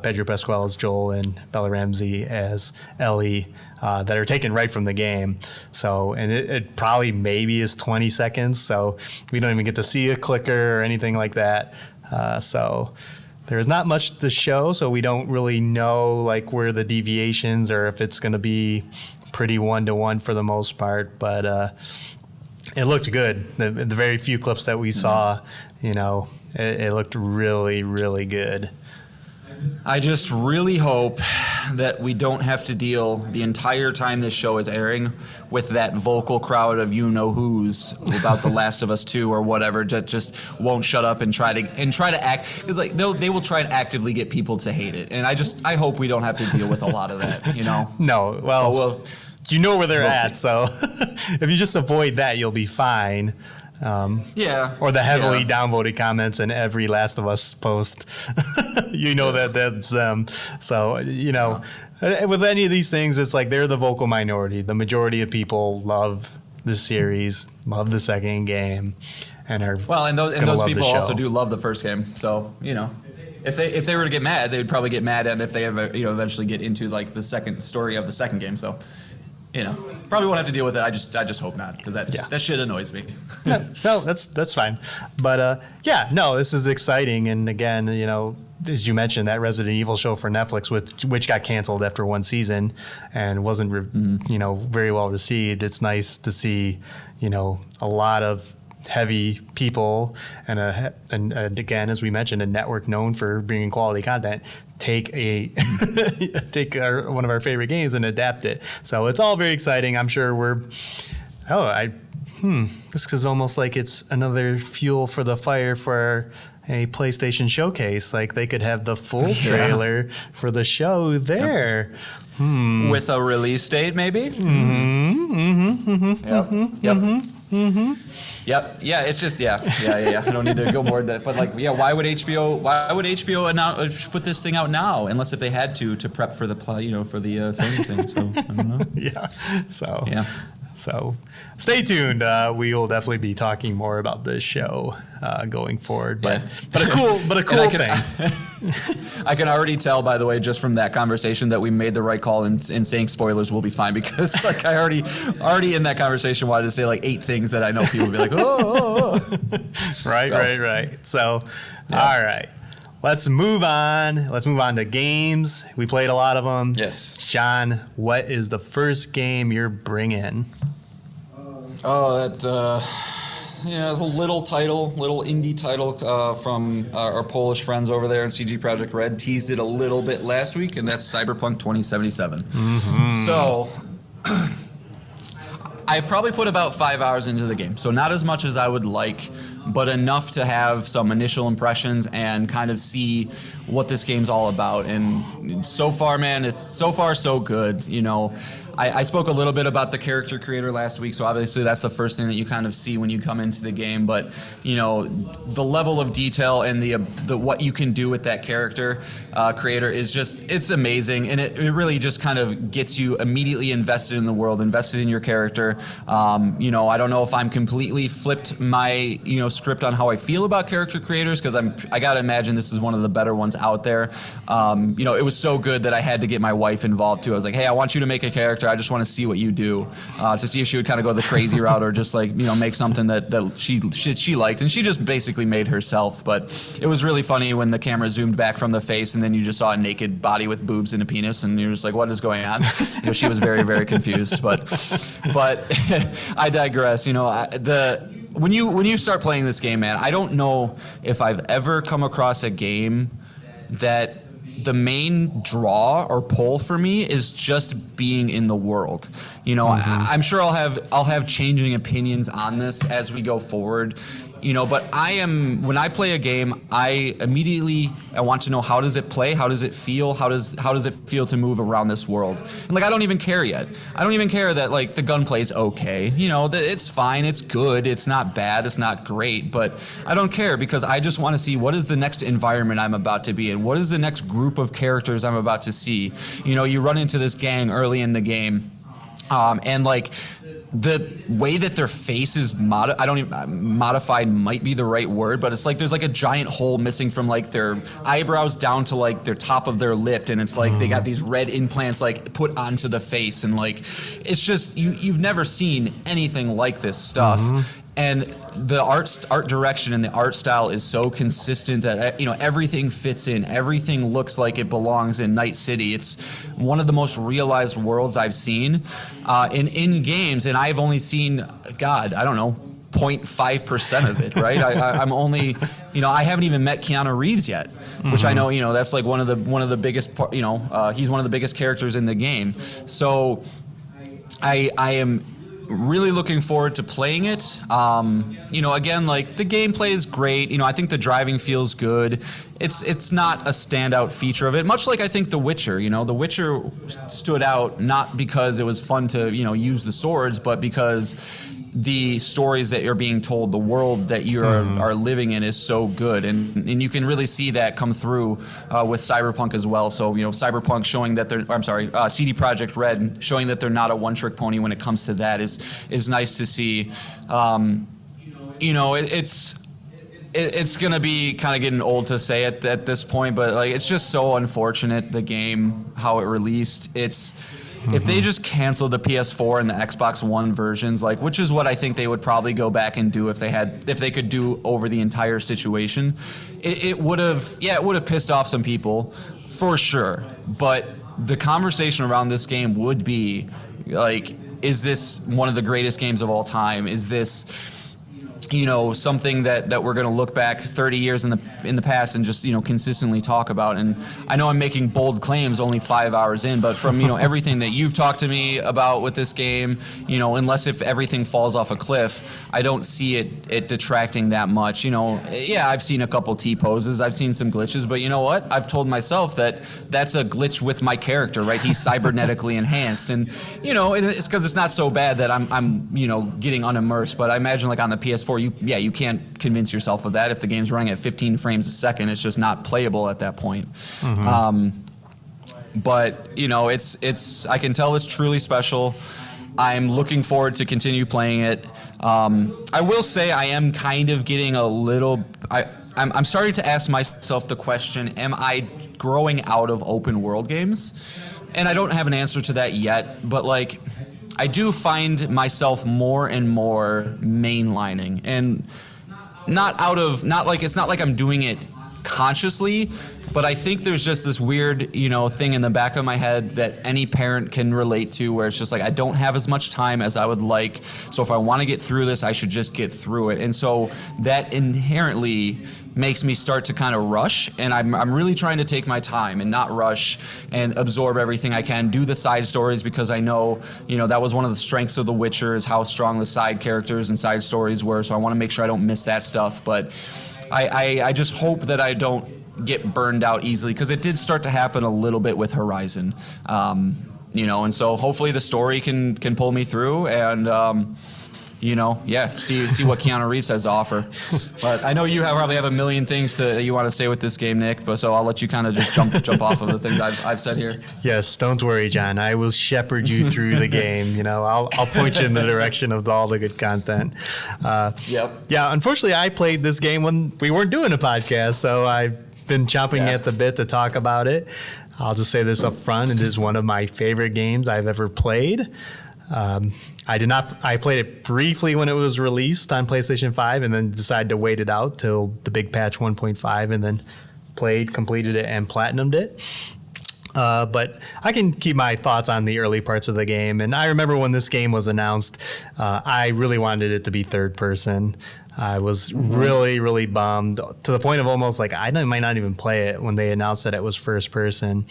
Pedro Pascal as Joel and Bella Ramsey as Ellie that are taken right from the game. So, and it probably maybe is 20 seconds, so we don't even get to see a clicker or anything like that. So there's not much to show, so we don't really know like where the deviations or if it's going to be pretty one-to-one for the most part. But it looked good. The very few clips that we saw, it looked really, really good. I just really hope that we don't have to deal the entire time this show is airing with that vocal crowd of you-know-who's about The Last of Us 2 or whatever that just won't shut up and try to act. Because like they will try and actively get people to hate it. And I hope we don't have to deal with a lot of that, No, well you know where they're at, see. So if you just avoid that, you'll be fine. Or the heavily downvoted comments in every Last of Us post. That's them. So, with any of these things, it's like they're the vocal minority. The majority of people love the series, love the second game, and are and those people also do love the first game. So, if they were to get mad, they would probably get mad, and if they ever eventually get into like the second story of the second game. So, probably won't have to deal with it. I just hope not, because that shit annoys me. No, that's fine. But this is exciting. And again, as you mentioned, that Resident Evil show for Netflix, which got canceled after one season and wasn't very well received. It's nice to see a lot of heavy people and again, as we mentioned, a network known for bringing quality content, take one of our favorite games and adapt it. So it's all very exciting. I'm sure this is almost like it's another fuel for the fire for a PlayStation showcase. Like they could have the full trailer for the show there. Yep. With a release date, maybe. Yep. Yeah, it's just yeah. I don't need to go more into that. But like, yeah, why would HBO announce, put this thing out now unless if they had to prep for the for the Sony thing? So I don't know. So stay tuned. We will definitely be talking more about this show going forward. But a cool thing. I can already tell, by the way, just from that conversation, that we made the right call in saying spoilers will be fine, because like I already in that conversation wanted to say like 8 things that I know people will be like, oh. Right. So, all right. Let's move on. Let's move on to games. We played a lot of them. Yes. John, what is the first game you're bringing? Oh, it's a little indie title from our Polish friends over there in CG Projekt Red. Teased it a little bit last week, and that's Cyberpunk 2077. Mm-hmm. So I've probably put about 5 hours into the game, so not as much as I would like, but enough to have some initial impressions and kind of see what this game's all about. And so far, man, it's so far so good. I spoke a little bit about the character creator last week, so obviously that's the first thing that you kind of see when you come into the game. But the level of detail and the what you can do with that character creator is it's amazing, and it really just kind of gets you immediately invested in the world, invested in your character. I don't know if I'm completely flipped my script on how I feel about character creators, because I gotta imagine this is one of the better ones out there. It was so good that I had to get my wife involved too. I was like, hey, I want you to make a character. I just want to see what you do, to see if she would kind of go the crazy route or just like make something that she liked, and she just basically made herself. But it was really funny when the camera zoomed back from the face and then you just saw a naked body with boobs and a penis, and you're just like, what is going on? She was very, very confused. But I digress. When you start playing this game, man, I don't know if I've ever come across a game that the main draw or pull for me is just being in the world. I'm sure I'll have changing opinions on this as we go forward. But when I play a game, I want to know, how does it play? How does it feel? How does it feel to move around this world? And I don't even care yet. I don't even care that the gunplay is okay. It's fine. It's good. It's not bad. It's not great. But I don't care, because I just want to see what is the next environment I'm about to be in. What is the next group of characters I'm about to see? You run into this gang early in the game, and the way that their face is modified might be the right word, but it's there's a giant hole missing from their eyebrows down to their top of their lip, and it's they got these red implants put onto the face, and it's just you've never seen anything like this stuff. Mm-hmm. And the art direction and the art style is so consistent that everything fits in. Everything looks like it belongs in Night City. It's one of the most realized worlds I've seen in games, and I've only seen, God, I don't know, 0.5% of it, right? I'm only, I haven't even met Keanu Reeves yet, which I know, that's one of the biggest, he's one of the biggest characters in the game. So I am really looking forward to playing it. Again, the gameplay is great. I think the driving feels good. It's not a standout feature of it, much like I think The Witcher. The Witcher stood out not because it was fun to use the swords, but because the stories that you're being told, the world that you are living in is so good, and you can really see that come through with Cyberpunk as well. So Cyberpunk showing that CD Projekt Red showing that they're not a one-trick pony when it comes to that is nice to see. It's gonna be kind of getting old to say it at this point, but it's just so unfortunate, the game, how it released. If they just canceled the PS4 and the Xbox One versions, which is what I think they would probably go back and do if they could do over the entire situation, it would have pissed off some people for sure. But the conversation around this game would be is this one of the greatest games of all time? Is this something that we're going to look back 30 years in the past and just, consistently talk about. And I know I'm making bold claims only 5 hours in, but from, everything that you've talked to me about with this game, unless if everything falls off a cliff, I don't see it detracting that much. Yeah, I've seen a couple T-poses, I've seen some glitches, but you know what? I've told myself that that's a glitch with my character, right? He's cybernetically enhanced. And, it's because it's not so bad that I'm getting unimmersed, but I imagine like on the PS4, you can't convince yourself of that. If the game's running at 15 frames a second, it's just not playable at that point. Mm-hmm. But it's I can tell it's truly special. I'm looking forward to continue playing it. I will say I am kind of getting a little. I'm starting to ask myself the question: am I growing out of open world games? And I don't have an answer to that yet. But like, I do find myself more and more mainlining, and not like it's not like I'm doing it consciously, but I think there's just this weird, thing in the back of my head that any parent can relate to, where it's just like I don't have as much time as I would like. So if I want to get through this, I should just get through it. And so that inherently makes me start to kind of rush, and I'm really trying to take my time and not rush and absorb everything I can, do the side stories, because I know, that was one of the strengths of The Witcher, is how strong the side characters and side stories were, so I want to make sure I don't miss that stuff. But I just hope that I don't get burned out easily, because it did start to happen a little bit with Horizon, and so hopefully the story can pull me through, and see what Keanu Reeves has to offer. But I know you probably have a million things that you want to say with this game, Nick, but so I'll let you kind of just jump off of the things I've said here. Yes, don't worry, John. I will shepherd you through the game. I'll point you in the direction of all the good content. Yep. Yeah, unfortunately, I played this game when we weren't doing a podcast, so I've been chomping at the bit to talk about it. I'll just say this up front. It is one of my favorite games I've ever played. I played it briefly when it was released on PlayStation 5, and then decided to wait it out till the big patch 1.5, and then completed it, and platinumed it. But I can keep my thoughts on the early parts of the game. And I remember when this game was announced, I really wanted it to be third person. I was really, really bummed, to the point of almost like I might not even play it when they announced that it was first person.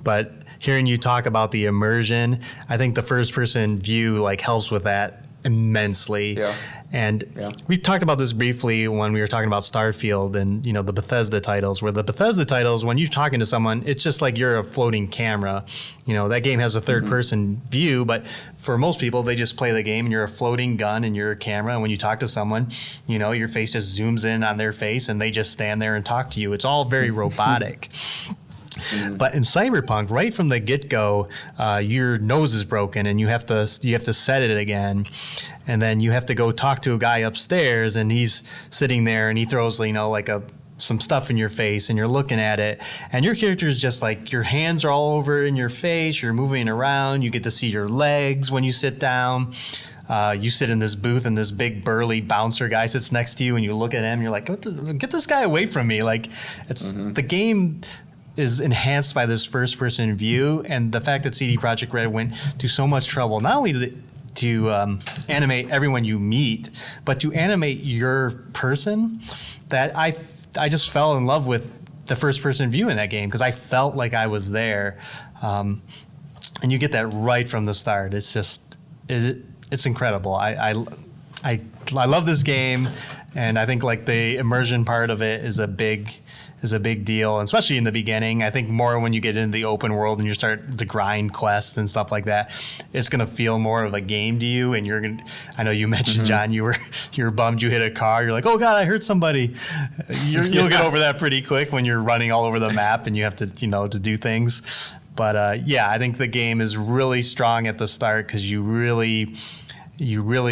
But hearing you talk about the immersion, I think the first person view helps with that immensely. Yeah. And we talked about this briefly when we were talking about Starfield and the Bethesda titles, where the Bethesda titles, when you're talking to someone, it's just like you're a floating camera. That game has a third person view, but for most people, they just play the game and you're a floating gun and you're a camera. And when you talk to someone, your face just zooms in on their face and they just stand there and talk to you. It's all very robotic. But in Cyberpunk, right from the get-go, your nose is broken and you have to set it again, and then you have to go talk to a guy upstairs, and he's sitting there and he throws some stuff in your face, and you're looking at it, and your character is just your hands are all over in your face, you're moving around, you get to see your legs when you sit down. You sit in this booth, and this big burly bouncer guy sits next to you, and you look at him, and you're like, get this guy away from me. The game is enhanced by this first-person view, and the fact that CD Projekt Red went to so much trouble, not only to animate everyone you meet, but to animate your person, that I just fell in love with the first-person view in that game, because I felt like I was there. And you get that right from the start. It's just, it's incredible. I love this game, and I think the immersion part of it is a big deal, and especially in the beginning. I think more when you get into the open world and you start the grind quests and stuff like that, it's gonna feel more of a game to you. And I know you mentioned, John, you were bummed you hit a car. You're like, oh God, I hurt somebody. You'll get over that pretty quick when you're running all over the map and you have to to do things. But I think the game is really strong at the start, because you really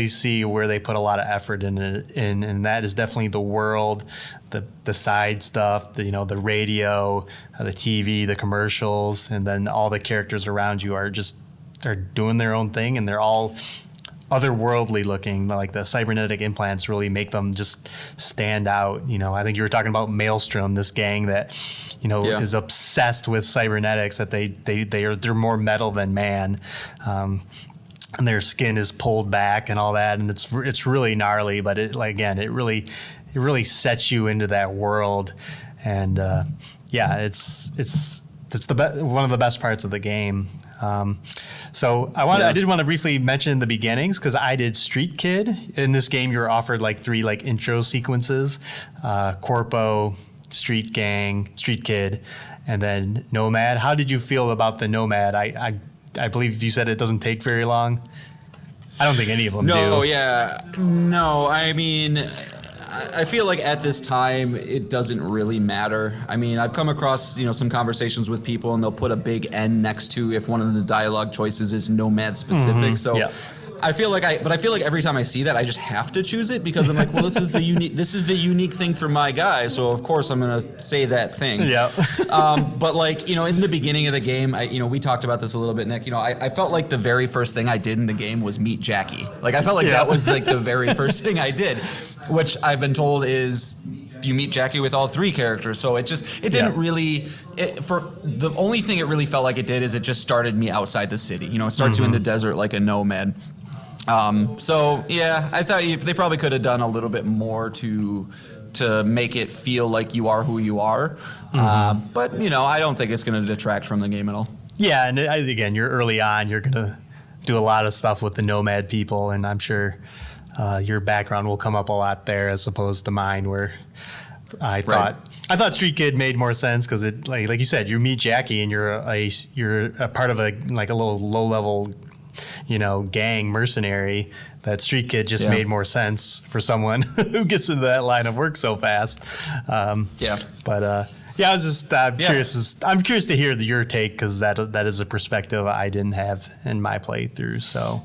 see where they put a lot of effort in it, and that is definitely the world, the side stuff, the radio, the TV, the commercials, and then all the characters around you are doing their own thing, and they're all otherworldly looking. Like the cybernetic implants really make them just stand out. I think you were talking about Maelstrom, this gang that is obsessed with cybernetics, that they're more metal than man. and their skin is pulled back and all that, and it's really gnarly. But it really sets you into that world, and it's one of the best parts of the game. I did want to briefly mention the beginnings, because I did Street Kid. In this game, you're offered like 3 like intro sequences: Corpo, Street Gang, Street Kid, and then Nomad. How did you feel about the Nomad? I believe you said it doesn't take very long. I don't think any of them do. No, I mean, I feel like at this time it doesn't really matter. I mean, I've come across some conversations with people, and they'll put a big N next to if one of the dialogue choices is Nomad specific. So yeah. I feel like every time I see that, I just have to choose it, because I'm like, well, this is the unique thing for my guy, so of course I'm gonna say that thing. Yeah. But like, in the beginning of the game, we talked about this a little bit, Nick. I felt like the very first thing I did in the game was meet Jackie. Like, I felt like that was like the very first thing I did, which I've been told is you meet Jackie with all 3 characters. So it didn't really. For the only thing it really felt like it did is it just started me outside the city. It starts you in the desert like a nomad. So yeah, I thought they probably could have done a little bit more to make it feel like you are who you are. But I don't think it's going to detract from the game at all. Yeah, and again, you're early on. You're going to do a lot of stuff with the Nomad people, and I'm sure your background will come up a lot there as opposed to mine, where I thought Street Kid made more sense, because it like you said, you meet Jackie and you're a part of a little low level gang mercenary. That Street Kid just made more sense for someone who gets into that line of work so fast. I was just curious. I'm curious to hear your take, because that is a perspective I didn't have in my playthrough. So.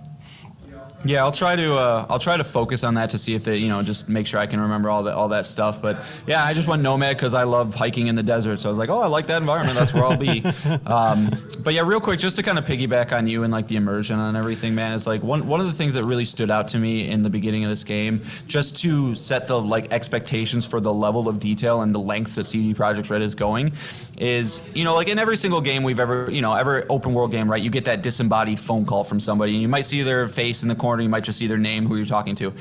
Yeah, I'll try to focus on that to see if they, just make sure I can remember all that stuff. But yeah, I just went Nomad because I love hiking in the desert. So I was like, oh, I like that environment. That's where I'll be. But yeah, real quick, just to kind of piggyback on you and like the immersion and everything, man, it's like one of the things that really stood out to me in the beginning of this game, just to set the like expectations for the level of detail and the length that CD Projekt Red is going, is like in every single game we've ever every open world game, right? You get that disembodied phone call from somebody, and you might see their face in the corner. You might just see their name, who you're talking to.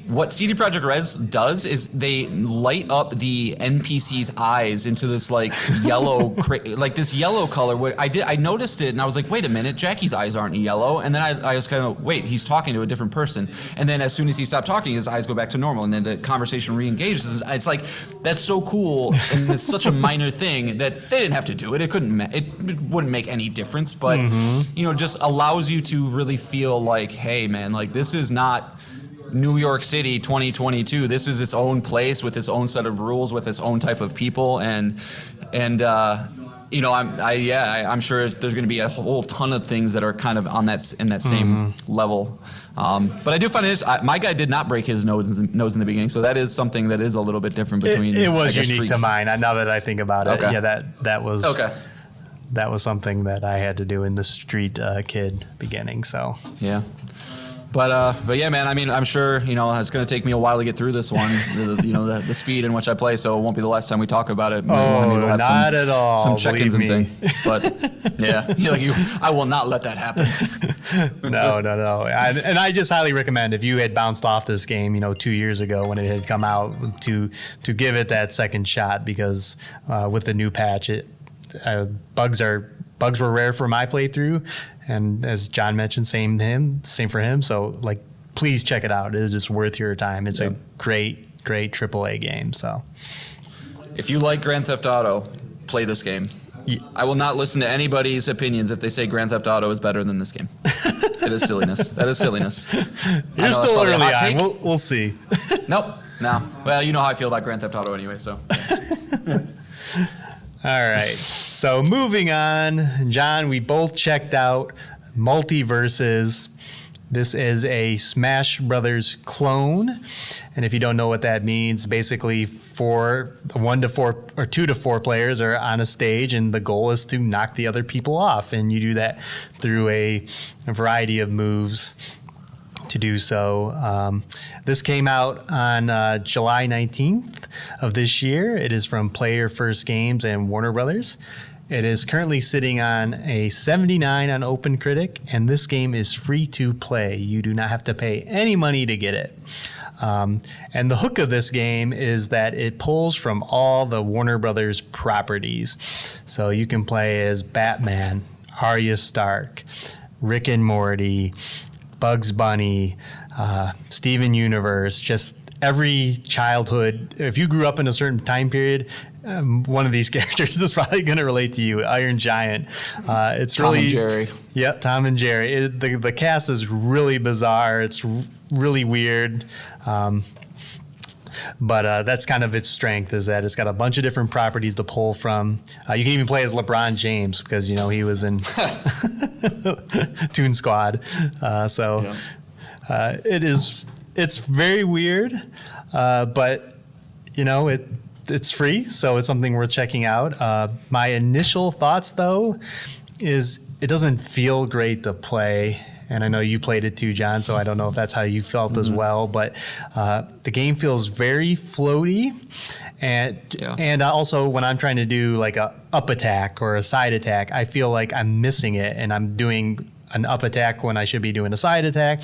What CD Projekt Red does is they light up the NPC's eyes into this like yellow, like this yellow color. Where I noticed it, and I was like, wait a minute, Jackie's eyes aren't yellow. And then I was kind of, wait, he's talking to a different person. And then as soon as he stopped talking, his eyes go back to normal, and then the conversation re-engages. It's like, that's so cool, and it's such a minor thing that they didn't have to do it. It wouldn't make any difference, but just allows you to really feel like, hey man, like this is not New York City 2022. This is its own place with its own set of rules, with its own type of people, and I'm sure there's going to be a whole ton of things that are kind of on that same level. But I do find it. My guy did not break his nose in the beginning, so that is something that is a little bit different between. It was unique to mine. Now that I think about it, yeah, that was okay. That was something that I had to do in the Street Kid beginning. So yeah. But yeah, man. I mean, I'm sure it's going to take me a while to get through this one. The speed in which I play, so it won't be the last time we talk about it. We'll not at all. Some check-ins and things. But yeah, I will not let that happen. No. And I just highly recommend, if you had bounced off this game, 2 years ago when it had come out, to give it that second shot, because with the new patch, bugs were rare for my playthrough, and as John mentioned, same for him. So please check it out. It is worth your time. It's a great AAA game. So if you like Grand Theft Auto, play this game. Yeah. I will not listen to anybody's opinions if they say Grand Theft Auto is better than this game. It is silliness. That is silliness. You're still early on. We'll see. Nope. No. Well, you know how I feel about Grand Theft Auto anyway, so. All right. So moving on, John, we both checked out MultiVersus. This is a Smash Brothers clone, and if you don't know what that means, basically 2 to 4 players are on a stage, and the goal is to knock the other people off, and you do that through a variety of moves to do so. This came out on July 19th of this year. It is from Player First Games and Warner Brothers. It is currently sitting on a 79 on OpenCritic, and this game is free to play. You do not have to pay any money to get it. And the hook of this game is that it pulls from all the Warner Brothers properties. So you can play as Batman, Arya Stark, Rick and Morty, Bugs Bunny, Steven Universe, just every childhood. If you grew up in a certain time period, one of these characters is probably going to relate to you. Iron Giant. It's Tom really and Jerry. Yep, Tom and Jerry. The cast is really bizarre. It's really weird. But that's kind of its strength, is that it's got a bunch of different properties to pull from. You can even play as LeBron James because, he was in Toon Squad. It's very weird, but, it's free, so it's something worth checking out. My initial thoughts, though, is it doesn't feel great to play. And I know you played it too, John, so I don't know if that's how you felt as well. But the game feels very floaty. And also when I'm trying to do like a up attack or a side attack, I feel like I'm missing it. And I'm doing an up attack when I should be doing a side attack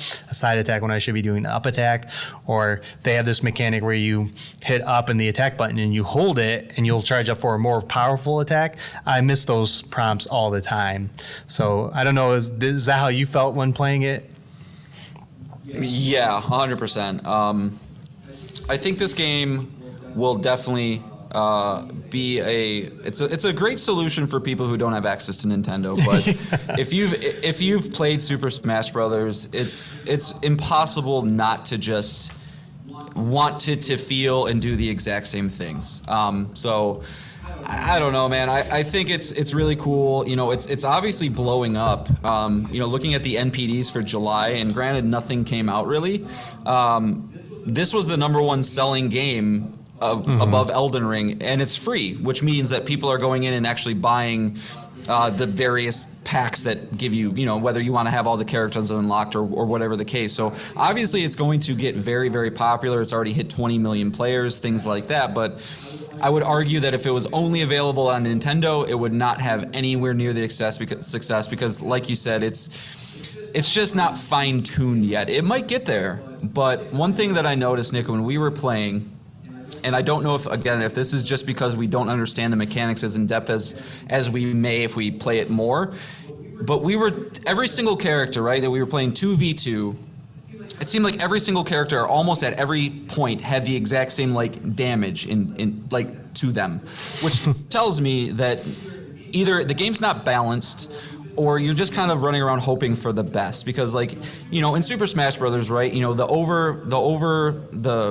when I should be doing an up attack. Or they have this mechanic where you hit up in the attack button and you hold it and you'll charge up for a more powerful attack. I miss those prompts all the time. So I don't know, is that how you felt when playing it? Yeah, 100%. I think this game will definitely be it's a great solution for people who don't have access to Nintendo. But if you've played Super Smash Brothers, it's impossible not to just want to feel and do the exact same things. So I don't know, man. I think it's really cool. It's obviously blowing up. Looking at the NPDs for July, and granted, nothing came out really. This was the number one selling game above Elden Ring, and it's free, which means that people are going in and actually buying the various packs that give you, whether you want to have all the characters unlocked or whatever the case. So obviously it's going to get very, very popular. It's already hit 20 million players, things like that. But I would argue that if it was only available on Nintendo, it would not have anywhere near the success because, like you said, it's just not fine-tuned yet. It might get there. But one thing that I noticed, Nick, when we were playing, and I don't know if this is just because we don't understand the mechanics as in depth as we may if we play it more, but every single character, right, that we were playing 2v2, it seemed like every single character almost at every point had the exact same damage in to them, which tells me that either the game's not balanced or you're just kind of running around hoping for the best. Because in Super Smash Brothers, right, the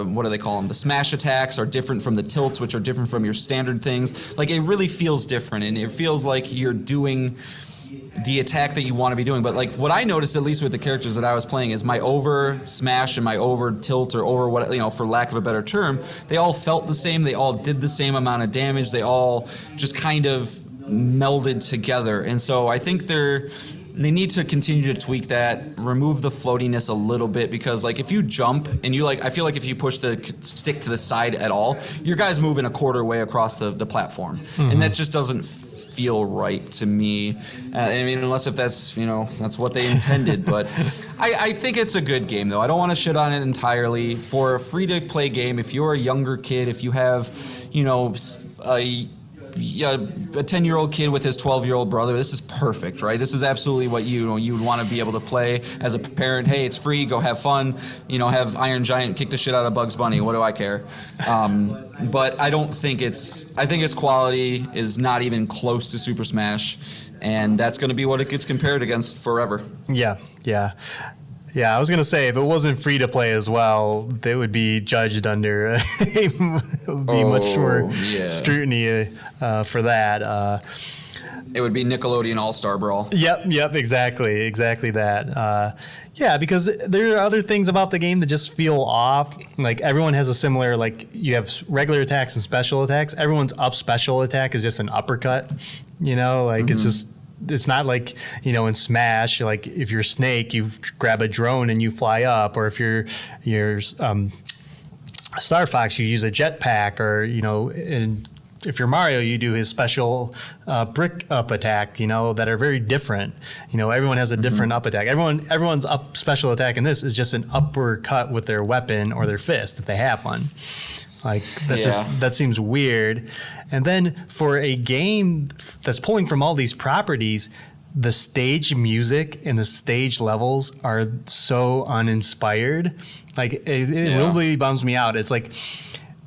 what do they call them? The smash attacks are different from the tilts, which are different from your standard things. It really feels different, and it feels like you're doing the attack that you want to be doing. But what I noticed, at least with the characters that I was playing, is my over smash and my over tilt or over what, for lack of a better term, they all felt the same. They all did the same amount of damage. They all just kind of melded together. And so I think they need to continue to tweak that, remove the floatiness a little bit, because if you jump and I feel like if you push the stick to the side at all, your guy's moving a quarter way across the platform. And that just doesn't feel right to me. Unless if that's what they intended. But I think it's a good game, though. I don't want to shit on it entirely. For a free-to-play game, if you're a younger kid, if you have, a 10-year-old kid with his 12-year-old brother, this is perfect, right? This is absolutely what you would want to be able to play as a parent. Hey, it's free, go have fun, have Iron Giant kick the shit out of Bugs Bunny. What do I care? But I think its quality is not even close to Super Smash, and that's going to be what it gets compared against forever. Yeah, I was going to say, if it wasn't free to play as well, they would be judged under much more scrutiny for that. It would be Nickelodeon All-Star Brawl. Yep, exactly that. Because there are other things about the game that just feel off. Everyone has a similar, you have regular attacks and special attacks. Everyone's up special attack is just an uppercut, it's just... It's not in Smash, if you're Snake, you grab a drone and you fly up, or if you're Star Fox, you use a jetpack, or, in if you're Mario, you do his special brick up attack, that are very different. Everyone has a different up attack. Everyone's up special attack in this is just an upward cut with their weapon or their fist if they have one. Like that seems weird. And then for a game that's pulling from all these properties, the stage music and the stage levels are so uninspired. Like it really bums me out. It's like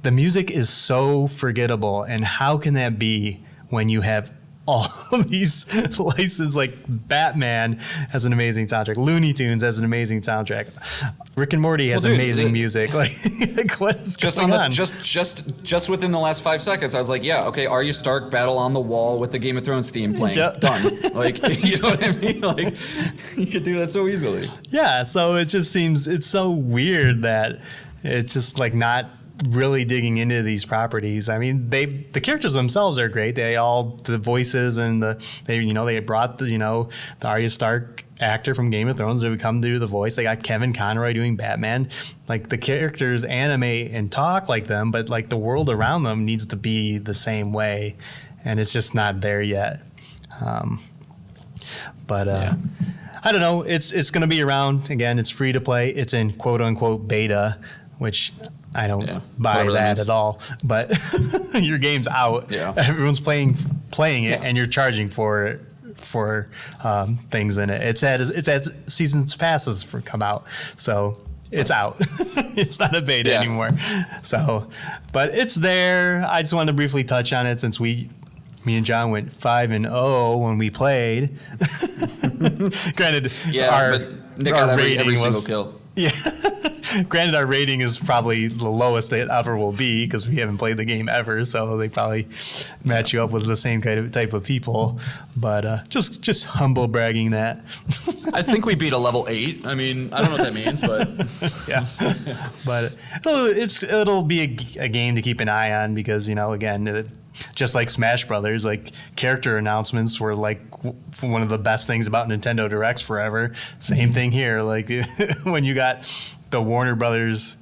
the music is so forgettable, and how can that be when you have all of these licenses? Like Batman has an amazing soundtrack, Looney Tunes has an amazing soundtrack, Rick and Morty has amazing music. Like what is going on? Just within the last 5 seconds, I was like, yeah, okay, Arya Stark battle on the wall with the Game of Thrones theme playing. Yep. Done. Like, you know what I mean? Like, you could do that so easily. Yeah, so it just seems, it's so weird that it's just like not really digging into these properties. I mean, the characters themselves are great. The voices and they brought the Arya Stark actor from Game of Thrones to come do the voice. They got Kevin Conroy doing Batman. Like the characters animate and talk like them, but like the world around them needs to be the same way, and it's just not there yet. I don't know. It's going to be around. Again, it's free to play. It's in quote unquote beta, which I don't buy that at all. But your game's out. Yeah. Everyone's playing it, and you're charging for things in it. It's as season's passes come out, so it's out. It's not a beta anymore. So, but it's there. I just wanted to briefly touch on it since me and John went 5-0 when we played. Granted, but Nick got every single kill. Yeah. Granted, our rating is probably the lowest it ever will be because we haven't played the game ever, so they probably match you up with the same type of people. But just humble bragging that. I think we beat a level 8. I mean, I don't know what that means, but yeah. But it'll be a game to keep an eye on because again. Just like Smash Brothers, like character announcements were like one of the best things about Nintendo Directs forever. Same thing here. Like when you got the Warner Brothers,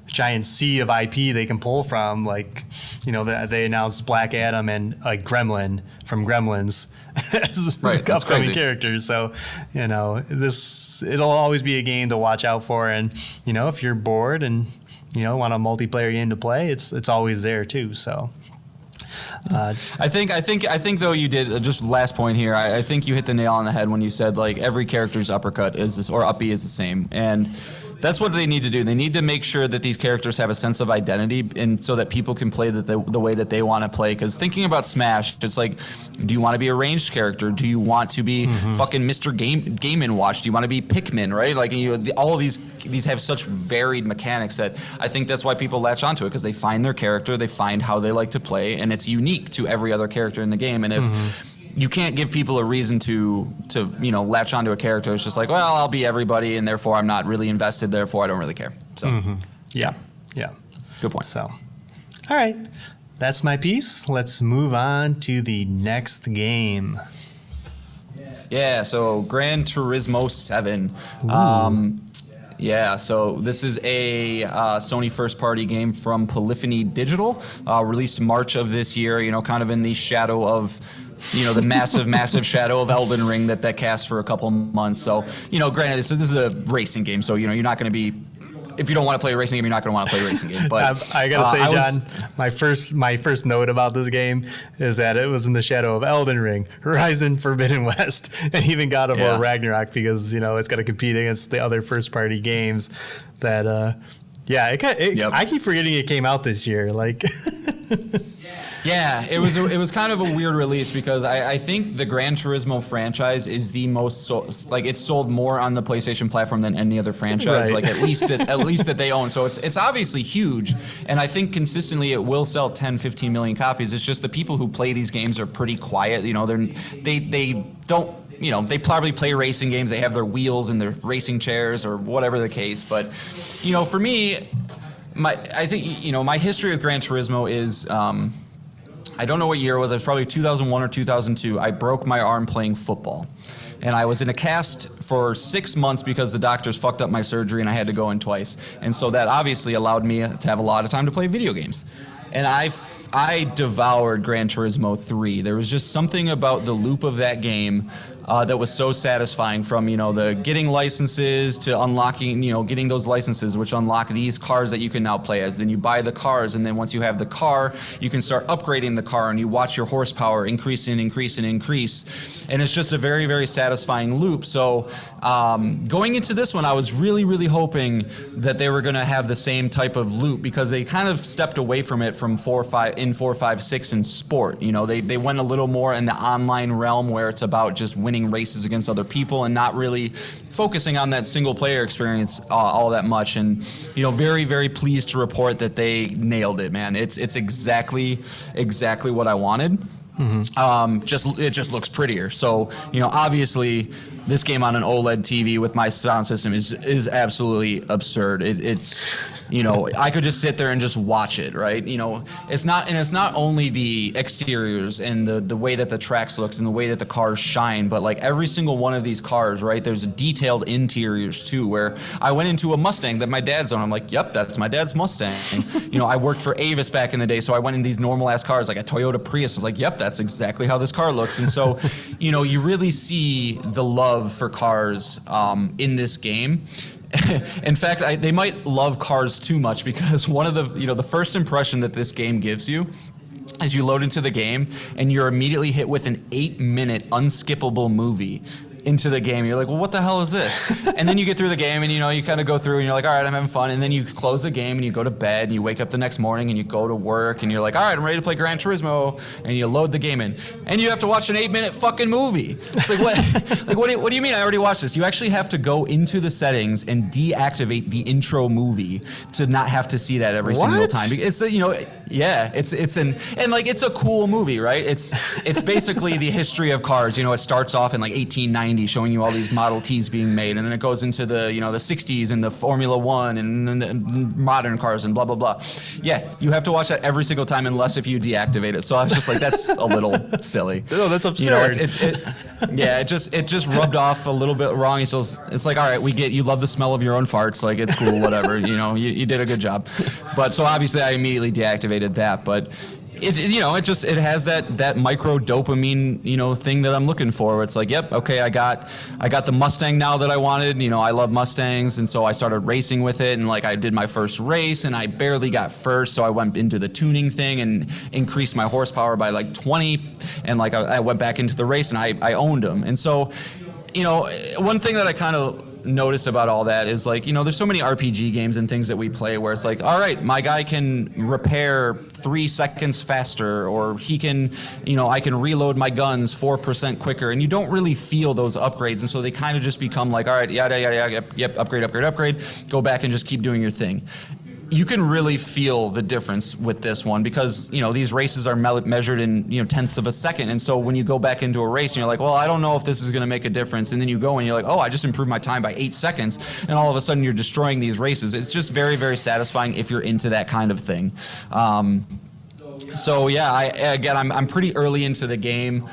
giant sea of IP they can pull from. Like they announced Black Adam and a Gremlin from Gremlins as upcoming characters. So it'll always be a game to watch out for. And if you're bored and want a multiplayer game to play, it's always there too. So I think though you did just last point here. I think you hit the nail on the head when you said like every character's uppercut is this or up B is the same, and that's what they need to do. They need to make sure that these characters have a sense of identity, and so that people can play the way that they want to play. Because thinking about Smash, it's like, do you want to be a ranged character? Do you want to be fucking Mr. Game & Watch? Do you want to be Pikmin? Right? Like all of these have such varied mechanics that I think that's why people latch onto it, because they find their character, they find how they like to play, and it's unique to every other character in the game. And if you can't give people a reason to latch onto a character. It's just like, well, I'll be everybody, and therefore I'm not really invested. Therefore, I don't really care. So, yeah, good point. So, all right, that's my piece. Let's move on to the next game. Yeah. So, Gran Turismo 7. So this is a Sony first-party game from Polyphony Digital, released March of this year. Kind of in the shadow of the massive shadow of Elden Ring that cast for a couple months. So, granted, this is a racing game, so you're not going to be. If you don't want to play a racing game, you're not going to want to play a racing game. But I gotta say, John, my first note about this game is that it was in the shadow of Elden Ring, Horizon Forbidden West, and even God of War Ragnarok, because it's got to compete against the other first-party games that. I keep forgetting it came out this year. Like. Yeah, it was kind of a weird release because I think the Gran Turismo franchise is the most it's sold more on the PlayStation platform than any other franchise, right. like at least that they own. So it's obviously huge, and I think consistently it will sell 10-15 million copies. It's just the people who play these games are pretty quiet. They don't. They probably play racing games. They have their wheels and their racing chairs or whatever the case. But for me, I think my history with Gran Turismo is. I don't know what year it was. It was probably 2001 or 2002. I broke my arm playing football. And I was in a cast for 6 months because the doctors fucked up my surgery and I had to go in twice. And so that obviously allowed me to have a lot of time to play video games. And I devoured Gran Turismo 3. There was just something about the loop of that game that was so satisfying, from the getting licenses to unlocking, getting those licenses which unlock these cars that you can now play as. Then you buy the cars, and then once you have the car, you can start upgrading the car, and you watch your horsepower increase and increase and increase. And it's just a very, very satisfying loop. So going into this one, I was really, really hoping that they were going to have the same type of loop, because they kind of stepped away from it from 4, 5, 6 in sport. They went a little more in the online realm, where it's about just winning races against other people and not really focusing on that single player experience all that much. And very, very pleased to report that they nailed it, man. It's exactly what I wanted. Mm-hmm. It just looks prettier. So obviously this game on an OLED TV with my sound system is absolutely absurd. It's I could just sit there and just watch it, right? It's not only the exteriors and the way that the tracks looks and the way that the cars shine, but like every single one of these cars, right? There's detailed interiors too, where I went into a Mustang that my dad's owned. I'm like, yep, that's my dad's Mustang. I worked for Avis back in the day, so I went in these normal ass cars, like a Toyota Prius. I was like, yep, that's exactly how this car looks. And so, you really see the love for cars in this game. In fact, they might love cars too much, because one of the first impression that this game gives you is you load into the game and you're immediately hit with an 8-minute unskippable movie into the game. You're like, well, what the hell is this? And then you get through the game and you kind of go through and you're like, all right, I'm having fun. And then you close the game and you go to bed and you wake up the next morning and you go to work and you're like, all right, I'm ready to play Gran Turismo. And you load the game in and you have to watch an 8-minute fucking movie. It's like, what? What do you mean? I already watched this. You actually have to go into the settings and deactivate the intro movie to not have to see that every single time. It's it's a cool movie, right? It's basically the history of cars. It starts off in like 1890, showing you all these Model Ts being made, and then it goes into the the 60s and the Formula One and then the modern cars and blah blah blah. Yeah, you have to watch that every single time unless if you deactivate it. So I was just like, that's a little silly. No, that's absurd. It just rubbed off a little bit wrong. So it's like, all right, we get you love the smell of your own farts, like it's cool, whatever. You did a good job. But so obviously I immediately deactivated that, but it has that micro dopamine thing that I'm looking for. It's like, yep, okay, I got the Mustang now that I wanted. I love Mustangs, and so I started racing with it, and like I did my first race and I barely got first, so I went into the tuning thing and increased my horsepower by like 20, and like I went back into the race and I owned them. And so one thing that I kind of noticed about all that is like, there's so many RPG games and things that we play where it's like, all right, my guy can repair 3 seconds faster, or he can, I can reload my guns 4% quicker, and you don't really feel those upgrades, and so they kind of just become like, all right, yada yada yep, upgrade, go back and just keep doing your thing. You can really feel the difference with this one, because these races are measured in tenths of a second, and so when you go back into a race and you're like, well, I don't know if this is going to make a difference, and then you go and you're like, oh, I just improved my time by 8 seconds, and all of a sudden you're destroying these races. It's just very, very satisfying if you're into that kind of thing. So yeah, I'm pretty early into the game.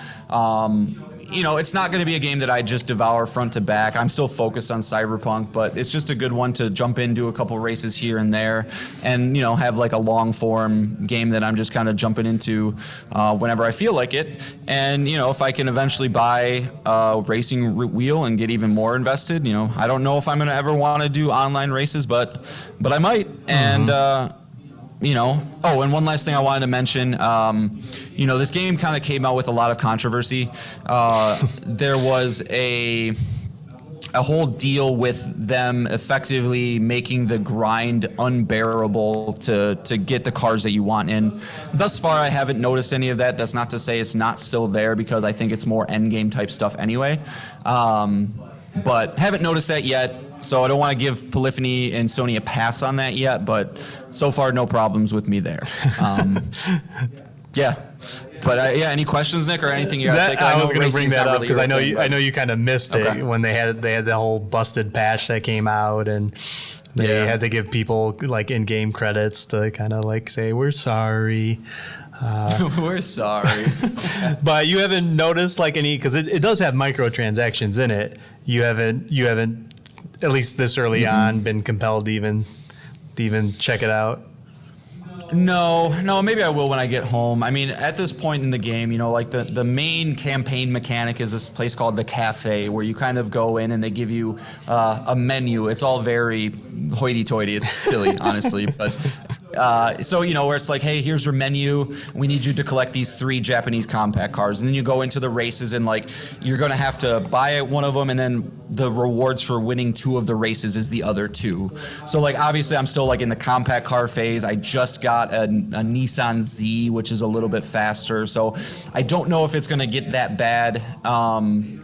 It's not going to be a game that I just devour front to back. I'm still focused on Cyberpunk, but it's just a good one to jump in, do a couple races here and there, and have like a long form game that I'm just kind of jumping into whenever I feel like it. And if I can eventually buy a racing wheel and get even more invested, I don't know if I'm going to ever want to do online races, but I might. And and one last thing I wanted to mention, this game kind of came out with a lot of controversy. There was a whole deal with them effectively making the grind unbearable to get the cars that you want in. Thus far, I haven't noticed any of that. That's not to say it's not still there, because I think it's more endgame type stuff anyway. But haven't noticed that yet. So I don't want to give Polyphony and Sony a pass on that yet, but so far no problems with me there. Yeah. But any questions, Nick, or anything you got to say? I was going to bring that up because I know you kind of missed it when they had the whole busted patch that came out, and they had to give people like in-game credits to kind of like say we're sorry. We're sorry. But you haven't noticed like any, because it does have microtransactions in it. You haven't at least this early on been compelled to even check it out. No, maybe I will when I get home. I mean, at this point in the game, like the main campaign mechanic is this place called the Cafe, where you kind of go in and they give you a menu. It's all very hoity-toity. It's silly, honestly, but so where it's like, hey, here's your menu. We need you to collect these 3 Japanese compact cars, and then you go into the races, and like you're gonna have to buy one of them, and then the rewards for winning 2 of the races is the other 2. So like obviously I'm still like in the compact car phase. I just got a Nissan Z, which is a little bit faster. So I don't know if it's gonna get that bad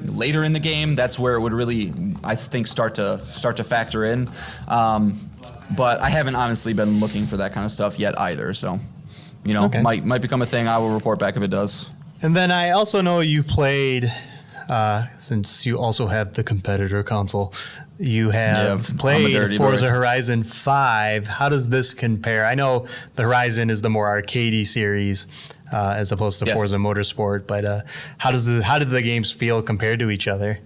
later in the game. That's where it would really, I think, start to factor in. But I haven't honestly been looking for that kind of stuff yet either. So, Okay. might become a thing. I will report back if it does. And then I also know you played, since you also have the competitor console, you have played Forza Horizon 5. How does this compare? I know the Horizon is the more arcadey series as opposed to Forza Motorsport, but how did the games feel compared to each other?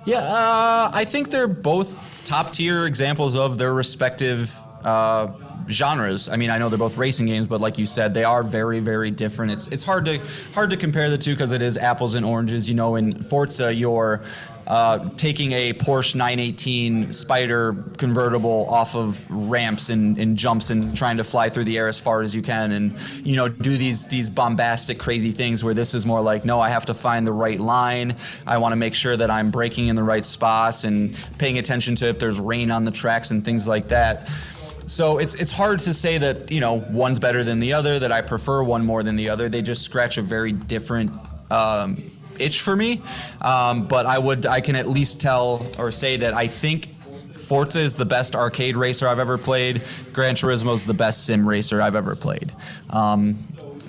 Yeah, I think they're both top tier examples of their respective genres. I mean, I know they're both racing games, but like you said, they are very, very different. It's hard to compare the two because it is apples and oranges. In Forza, you're taking a Porsche 918 Spider convertible off of ramps and jumps and trying to fly through the air as far as you can, and do these bombastic, crazy things. Where this is more like, no, I have to find the right line. I want to make sure that I'm braking in the right spots and paying attention to if there's rain on the tracks and things like that. So it's hard to say that one's better than the other, that I prefer one more than the other. They just scratch a very different itch for me. But I can at least tell or say that I think Forza is the best arcade racer I've ever played. Gran Turismo is the best sim racer I've ever played.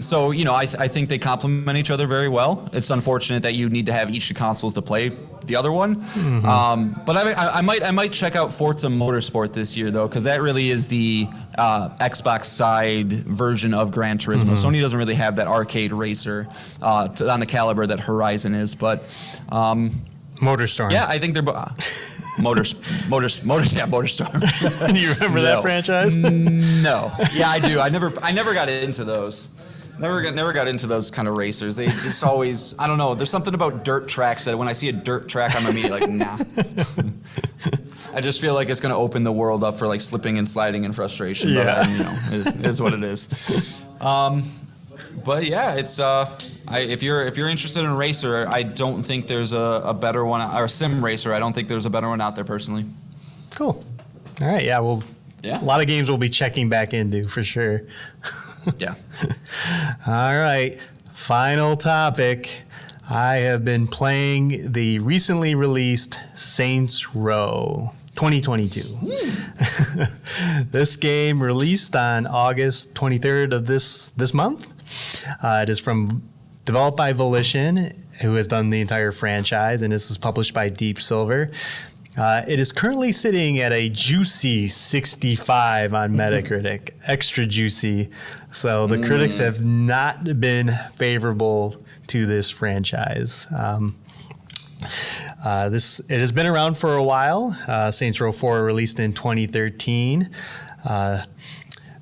So I think they complement each other very well. It's unfortunate that you need to have each consoles to play the other one. Mm-hmm. But I might check out Forza Motorsport this year though, because that really is the Xbox side version of Gran Turismo. Mm-hmm. Sony doesn't really have that arcade racer on the caliber that Horizon is, but MotorStorm. Yeah, I think they're MotorStorm. Do you remember that franchise? No. Yeah, I do. I never got into those. Never got into those kind of racers. They just always, I don't know. There's something about dirt tracks that when I see a dirt track, I'm immediately like, nah. I just feel like it's going to open the world up for like slipping and sliding and frustration. Yeah. But it is what it is. But yeah, it's if you're interested in a racer, I don't think there's a better one, or a sim racer. I don't think there's a better one out there personally. Cool. All right. Yeah. Well, a lot of games we'll be checking back into for sure. Yeah. All right. Final topic. I have been playing the recently released Saints Row 2022. This game released on August 23rd of this month. It is developed by Volition, who has done the entire franchise, and this is published by Deep Silver. It is currently sitting at a juicy 65 on Metacritic, extra juicy. So the critics have not been favorable to this franchise. It has been around for a while. Saints Row 4 released in 2013.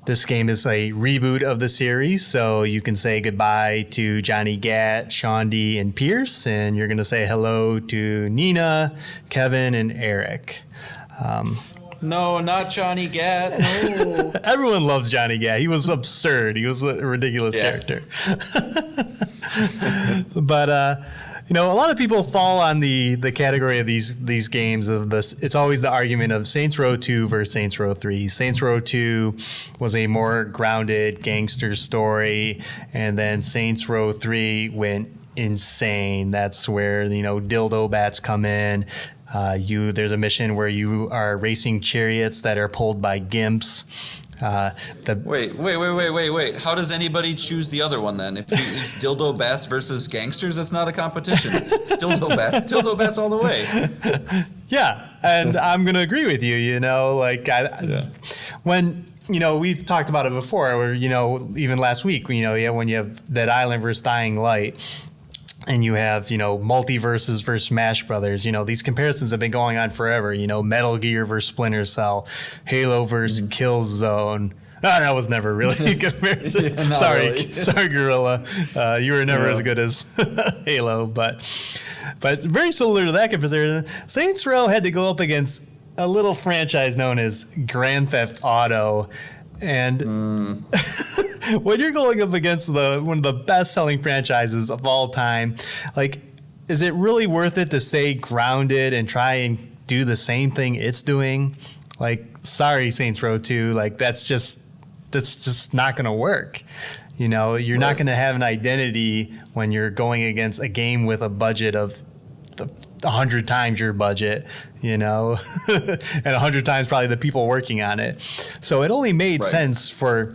This game is a reboot of the series, so you can say goodbye to Johnny Gat, Shaundi, and Pierce, and you're going to say hello to Nina, Kevin, and Eric. No, not Johnny Gat. No. Everyone loves Johnny Gat. He was absurd. He was a ridiculous character. But a lot of people fall on the category of these games of this. It's always the argument of Saints Row 2 versus Saints Row 3. Saints Row 2 was a more grounded gangster story, and then Saints Row 3 went insane. That's where dildo bats come in. There's a mission where you are racing chariots that are pulled by gimps. Wait. How does anybody choose the other one then? If it's dildo bats versus gangsters, that's not a competition. Dildo bats all the way. Yeah, and I'm going to agree with you, when, we've talked about it before, or, even last week, when you have Dead Island versus Dying Light, and you have, MultiVersus versus Smash Brothers. These comparisons have been going on forever. Metal Gear versus Splinter Cell, Halo versus Killzone, That was never really a comparison. Yeah, sorry, really. sorry, Gorilla. You were never as good as Halo, but very similar to that comparison. Saints Row had to go up against a little franchise known as Grand Theft Auto, and when you're going up against one of the best-selling franchises of all time, like, is it really worth it to stay grounded and try and do the same thing it's doing? Like, sorry, Saints Row 2, like, that's just not going to work. You know, you're not going to have an identity when you're going against a game with a budget of 100 times your budget, you know, and 100 times probably the people working on it. So it only made sense for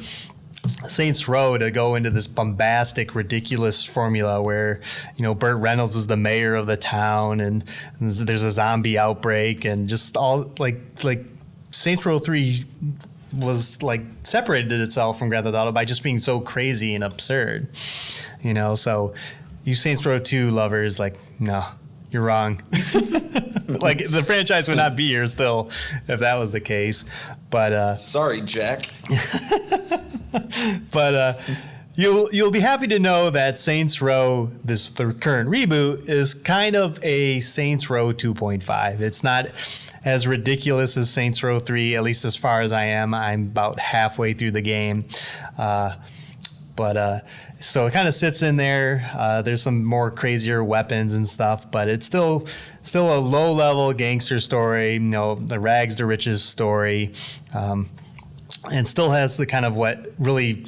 Saints Row to go into this bombastic, ridiculous formula where, you know, Burt Reynolds is the mayor of the town and there's a zombie outbreak and just all like Saints Row 3 was like separated itself from Grand Theft Auto by just being so crazy and absurd, you know. So you Saints Row 2 lovers, like, no, you're wrong. Like, the franchise would not be here still if that was the case. But Sorry, Jack. but you'll be happy to know that Saints Row, the current reboot, is kind of a Saints Row 2.5. It's not as ridiculous as Saints Row 3, at least as far as I am. I'm about halfway through the game. So it kind of sits in there. There's some more crazier weapons and stuff, but it's still a low-level gangster story, you know, the rags to riches story, and still has the kind of what really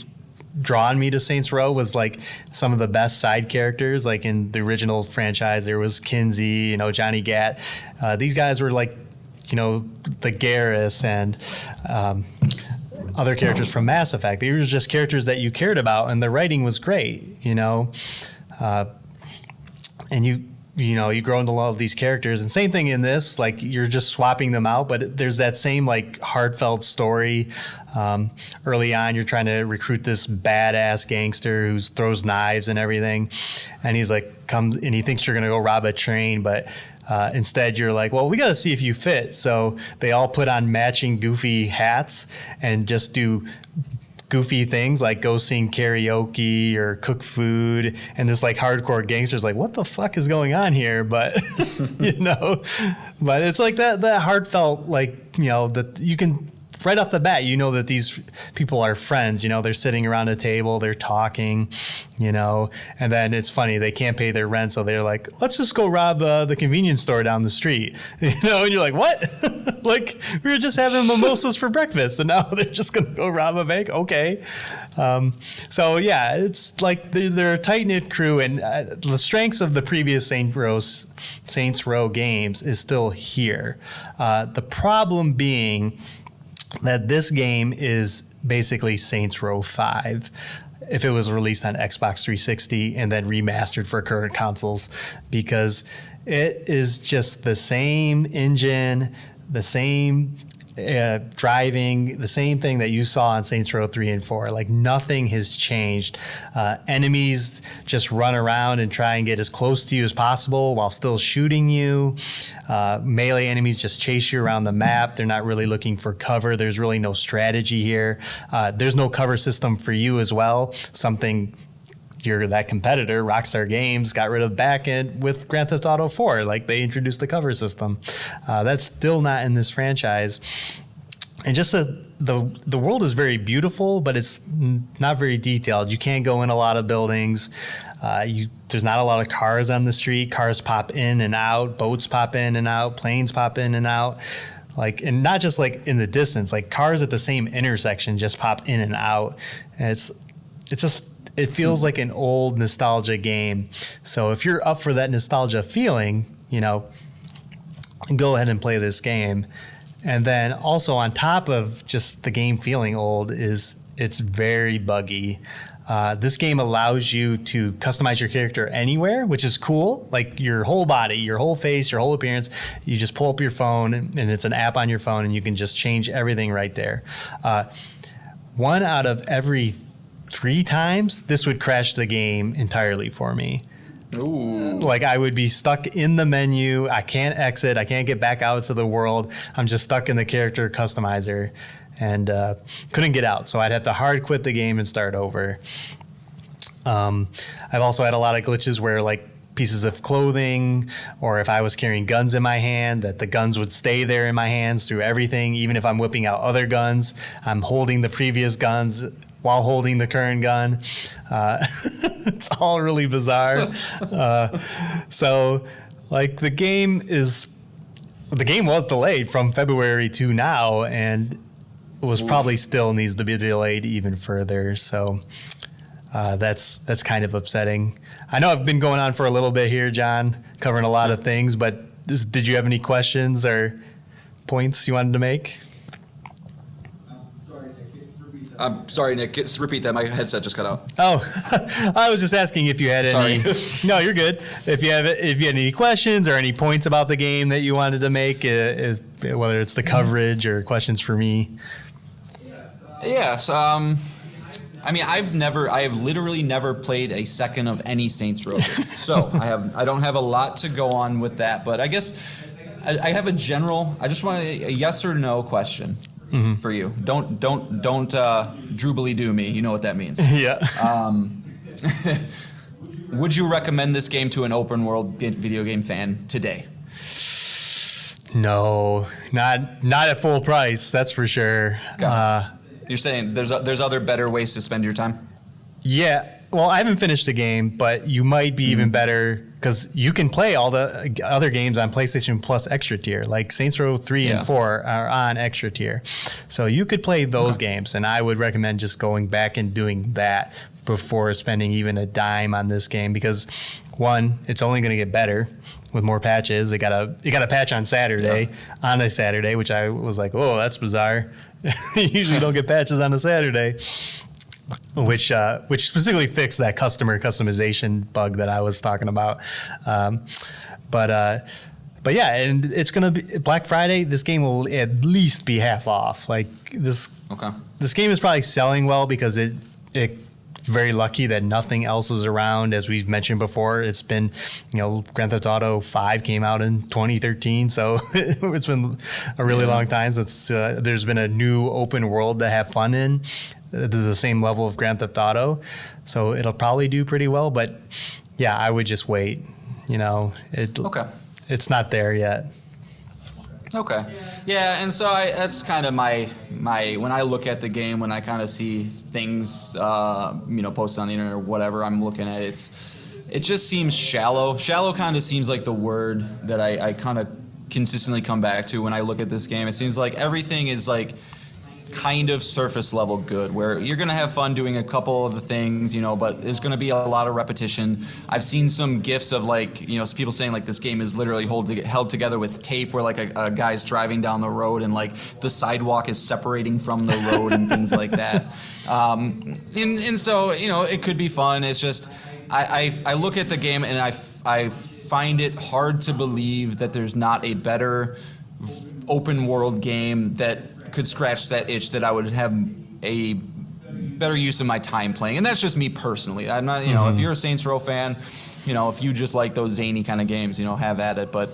drawn me to Saints Row was like some of the best side characters. Like in the original franchise, there was Kinsey, you know, Johnny Gat. These guys were like, you know, the Garrus and other characters from Mass Effect. They were just characters that you cared about, and the writing was great, you know. And you grow into love these characters. And same thing in this, like, you're just swapping them out, but there's that same, like, heartfelt story. Early on, you're trying to recruit this badass gangster who throws knives and everything. And he's like, comes and he thinks you're going to go rob a train, but instead you're like, well, we got to see if you fit. So they all put on matching goofy hats and just do goofy things like go sing karaoke or cook food, and this like hardcore gangster's like, what the fuck is going on here? But you know, but it's like that heartfelt, like, you know, that you can right off the bat, you know that these people are friends. You know, they're sitting around a table, they're talking, you know, and then it's funny, they can't pay their rent, so they're like, let's just go rob the convenience store down the street, you know, and you're like, what? Like, we were just having mimosas for breakfast, and now they're just gonna go rob a bank? Okay. So yeah, it's like they're a tight-knit crew, and the strengths of the previous Saints Row games is still here. The problem being that this game is basically Saints Row 5 if it was released on Xbox 360 and then remastered for current consoles, because it is just the same engine, the same driving, the same thing that you saw on Saints Row 3 and 4. Like, nothing has changed. Enemies just run around and try and get as close to you as possible while still shooting you. Melee enemies just chase you around the map. They're not really looking for cover. There's really no strategy here. There's no cover system for you as well. Something that competitor, Rockstar Games, got rid of back end with Grand Theft Auto 4. Like, they introduced the cover system. That's still not in this franchise. And just the world is very beautiful, but it's not very detailed. You can't go in a lot of buildings. There's not a lot of cars on the street. Cars pop in and out. Boats pop in and out. Planes pop in and out. Like, and not just like in the distance. Like, cars at the same intersection just pop in and out. And it feels like an old nostalgia game. So if you're up for that nostalgia feeling, you know, go ahead and play this game. And then also on top of just the game feeling old is it's very buggy. This game allows you to customize your character anywhere, which is cool. Like, your whole body, your whole face, your whole appearance. You just pull up your phone, and it's an app on your phone, and you can just change everything right there. 1 out of every 3 times, this would crash the game entirely for me. Ooh. Like, I would be stuck in the menu. I can't exit. I can't get back out to the world. I'm just stuck in the character customizer. and couldn't get out. So I'd have to hard quit the game and start over. I've also had a lot of glitches where like pieces of clothing, or if I was carrying guns in my hand, that the guns would stay there in my hands through everything. Even if I'm whipping out other guns, I'm holding the previous guns while holding the current gun. It's all really bizarre. So like the game was delayed from February to now, and was probably still needs to be delayed even further. So that's kind of upsetting. I know I've been going on for a little bit here, John, covering a lot of things, but did you have any questions or points you wanted to make? I'm sorry, Nick. Repeat that. My headset just cut out. Oh, I was just asking if you had any. No, you're good. If you had any questions or any points about the game that you wanted to make, whether it's the coverage or questions for me. Yes. I mean, I have literally never played a second of any Saints Row game. So I don't have a lot to go on with that. But I guess I have a general. I just want a yes or no question. Mm-hmm. For you. Don't droobly do me. You know what that means. Yeah. Would you recommend this game to an open world video game fan today? No, not at full price. That's for sure. You're saying there's other better ways to spend your time? Yeah. Well, I haven't finished the game, but you might be even better because you can play all the other games on PlayStation Plus Extra Tier, like Saints Row 3 and 4 are on Extra Tier. So you could play those games, and I would recommend just going back and doing that before spending even a dime on this game because, one, it's only going to get better with more patches. It got a patch on Saturday, on a Saturday, which I was like, oh, that's bizarre. You usually don't get patches on a Saturday. Which specifically fixed that customer customization bug that I was talking about. But yeah, and it's gonna be Black Friday. This game will at least be half off. Like this. Okay. This game is probably selling well because it's very lucky that nothing else is around. As we've mentioned before, it's been, Grand Theft Auto 5 came out in 2013, so it's been a really long time since there's been a new open world to have fun in. The same level of Grand Theft Auto, so it'll probably do pretty well. But yeah, I would just wait. It's not there yet. Okay. Yeah, and so that's kind of my when I look at the game, when I kind of see things posted on the internet or whatever I'm looking at, it just seems shallow. Shallow kind of seems like the word that I kind of consistently come back to when I look at this game. It seems like everything is like kind of surface level good, where you're going to have fun doing a couple of the things, but there's going to be a lot of repetition. I've seen some gifs of people saying like this game is literally held together with tape, where like a guy's driving down the road and like the sidewalk is separating from the road and things like that. And so, it could be fun. It's just, I look at the game and I find it hard to believe that there's not a better open world game that could scratch that itch that I would have a better use of my time playing. And that's just me personally. I'm not, if you're a Saints Row fan, if you just like those zany kind of games, have at it. But,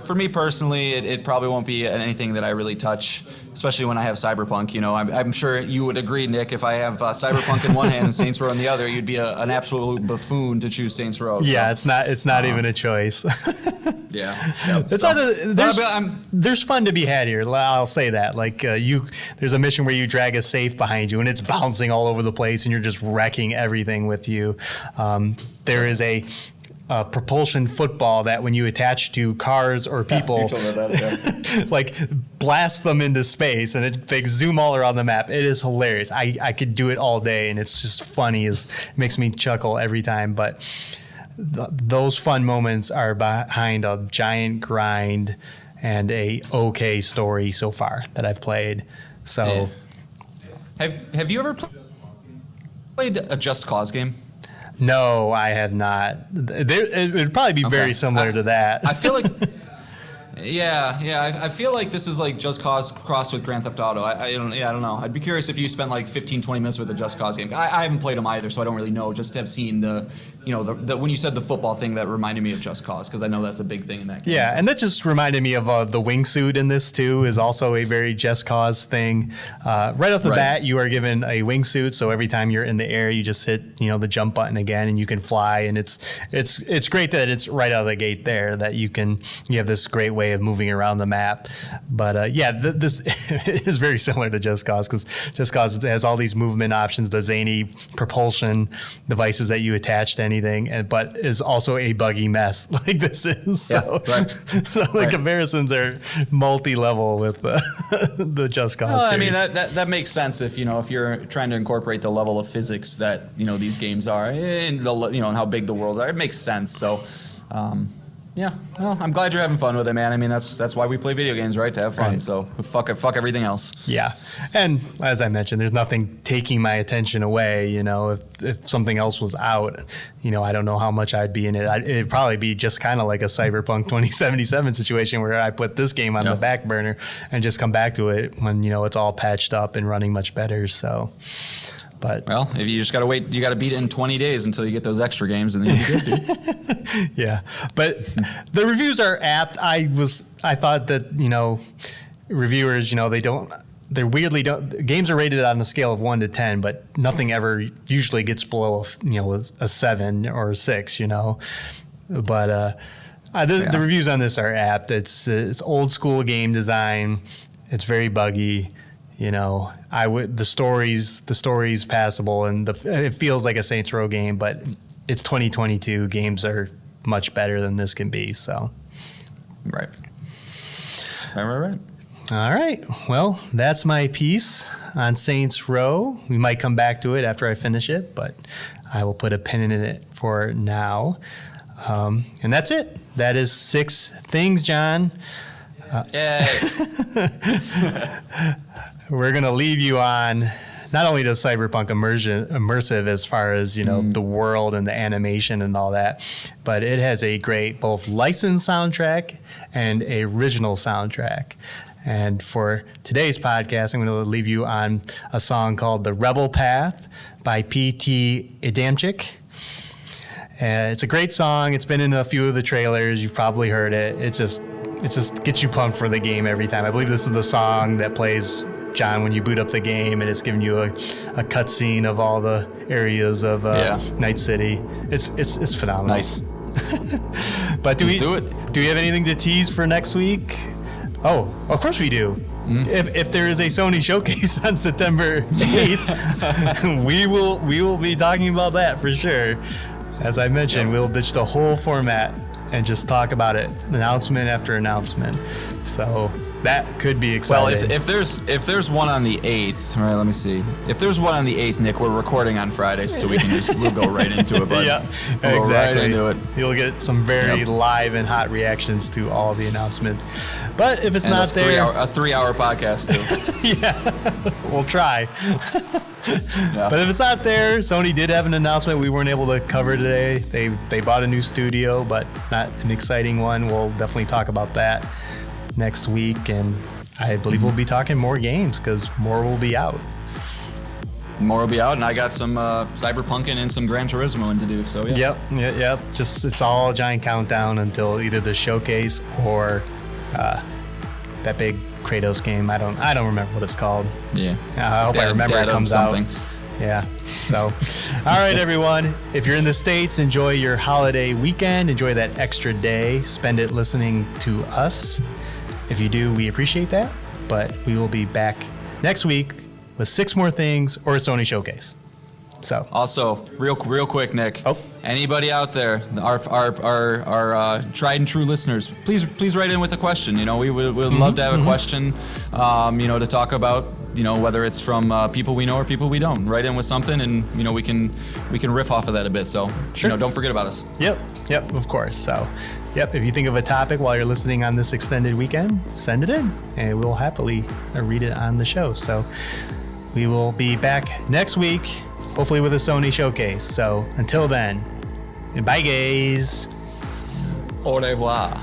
for me personally, it probably won't be anything that I really touch, especially when I have Cyberpunk. I'm sure you would agree, Nick, if I have Cyberpunk in one hand and Saints Row in the other, you'd be an absolute buffoon to choose Saints Row. Yeah, so. It's not even a choice. Yeah. There's fun to be had here. I'll say that. Like there's a mission where you drag a safe behind you and it's bouncing all over the place and you're just wrecking everything with you. There is a propulsion football that when you attach to cars or people, you told me that, like blast them into space and they zoom all around the map. It is hilarious. I could do it all day and it's just funny. It makes me chuckle every time. But those fun moments are behind a giant grind and a okay story so far that I've played. So, have you ever played a Just Cause game? No, I have not. It would probably be very similar to that. I feel like I feel like this is like Just Cause crossed with Grand Theft Auto. I don't know. I'd be curious if you spent like 15, 20 minutes with a Just Cause game. I haven't played them either, so I don't really know. Just have seen the when you said the football thing, that reminded me of Just Cause, because I know that's a big thing in that game. Yeah, and that just reminded me of the wingsuit in this too, is also a very Just Cause thing. Right off the bat, you are given a wingsuit, so every time you're in the air, you just hit the jump button again, and you can fly. And it's great that it's right out of the gate there, that you have this great way of moving around the map. But this is very similar to Just Cause, because Just Cause has all these movement options, the zany propulsion devices that you attach to anything, but is also a buggy mess like this is. So, so the comparisons are multi-level with the Just Cause series. I mean, that makes sense if you're trying to incorporate the level of physics that these games are, and and how big the worlds are. It makes sense. So. Yeah, well, I'm glad you're having fun with it, man. I mean, that's why we play video games, right? To have fun. Right. So fuck everything else. Yeah, and as I mentioned, there's nothing taking my attention away. If something else was out, I don't know how much I'd be in it. It'd probably be just kind of like a Cyberpunk 2077 situation, where I put this game on the back burner and just come back to it when it's all patched up and running much better. So. But if you just gotta wait, you gotta beat it in 20 days until you get those extra games, and then you get it. Yeah, but the reviews are apt. I thought that reviewers, they weirdly don't. Games are rated on a scale of 1 to 10, but nothing ever usually gets below a 7 or a 6. But the reviews on this are apt. It's old school game design. It's very buggy. The story's passable, and it feels like a Saints Row game, but it's 2022. Games are much better than this can be. So, right. All right. Well, that's my piece on Saints Row. We might come back to it after I finish it, but I will put a pin in it for now. And that's it. That is 6 things, John. We're going to leave you on not only the Cyberpunk immersive as far as, the world and the animation and all that, but it has a great both licensed soundtrack and original soundtrack. And for today's podcast, I'm going to leave you on a song called The Rebel Path by P.T. Adamczyk. It's a great song. It's been in a few of the trailers. You've probably heard it. It just gets you pumped for the game every time. I believe this is the song that plays, John, when you boot up the game, and it's giving you a cutscene of all the areas of Night City. It's phenomenal. Nice. But do we have anything to tease for next week? Oh, of course we do. If there is a Sony showcase on September 8th, we will be talking about that for sure. As I mentioned, we'll ditch the whole format and just talk about it, announcement after announcement. So that could be exciting. Well, if there's one on the 8th, right? Let me see. If there's one on the 8th, Nick, we're recording on Fridays, so we'll go right into it. But we'll exactly. Go right into it. You'll get some very live and hot reactions to all the announcements. But if it's not there, a 3-hour podcast too. Yeah, we'll try. But if it's not there, Sony did have an announcement we weren't able to cover today. They bought a new studio, but not an exciting one. We'll definitely talk about that next week, and I believe we'll be talking more games because more will be out. More will be out, and I got some Cyberpunking and some Gran Turismo to do. So yeah. Yep. Just it's all a giant countdown until either the showcase or that big Kratos game. I don't remember what it's called. Yeah. I hope I remember it comes out. Something. Yeah. So, all right, everyone. If you're in the States, enjoy your holiday weekend. Enjoy that extra day. Spend it listening to us. If you do, we appreciate that. But we will be back next week with 6 more things or a Sony showcase. So. Also, real quick, Nick. Oh. Anybody out there, our tried and true listeners, please write in with a question. We would love to have a question. To talk about. Whether it's from people we know or people we don't. Write in with something, and we can riff off of that a bit. So sure. Don't forget about us. Yep, of course. So, if you think of a topic while you're listening on this extended weekend, send it in, and we'll happily read it on the show. So, we will be back next week, hopefully with a Sony showcase. So, until then, bye, guys. Au revoir.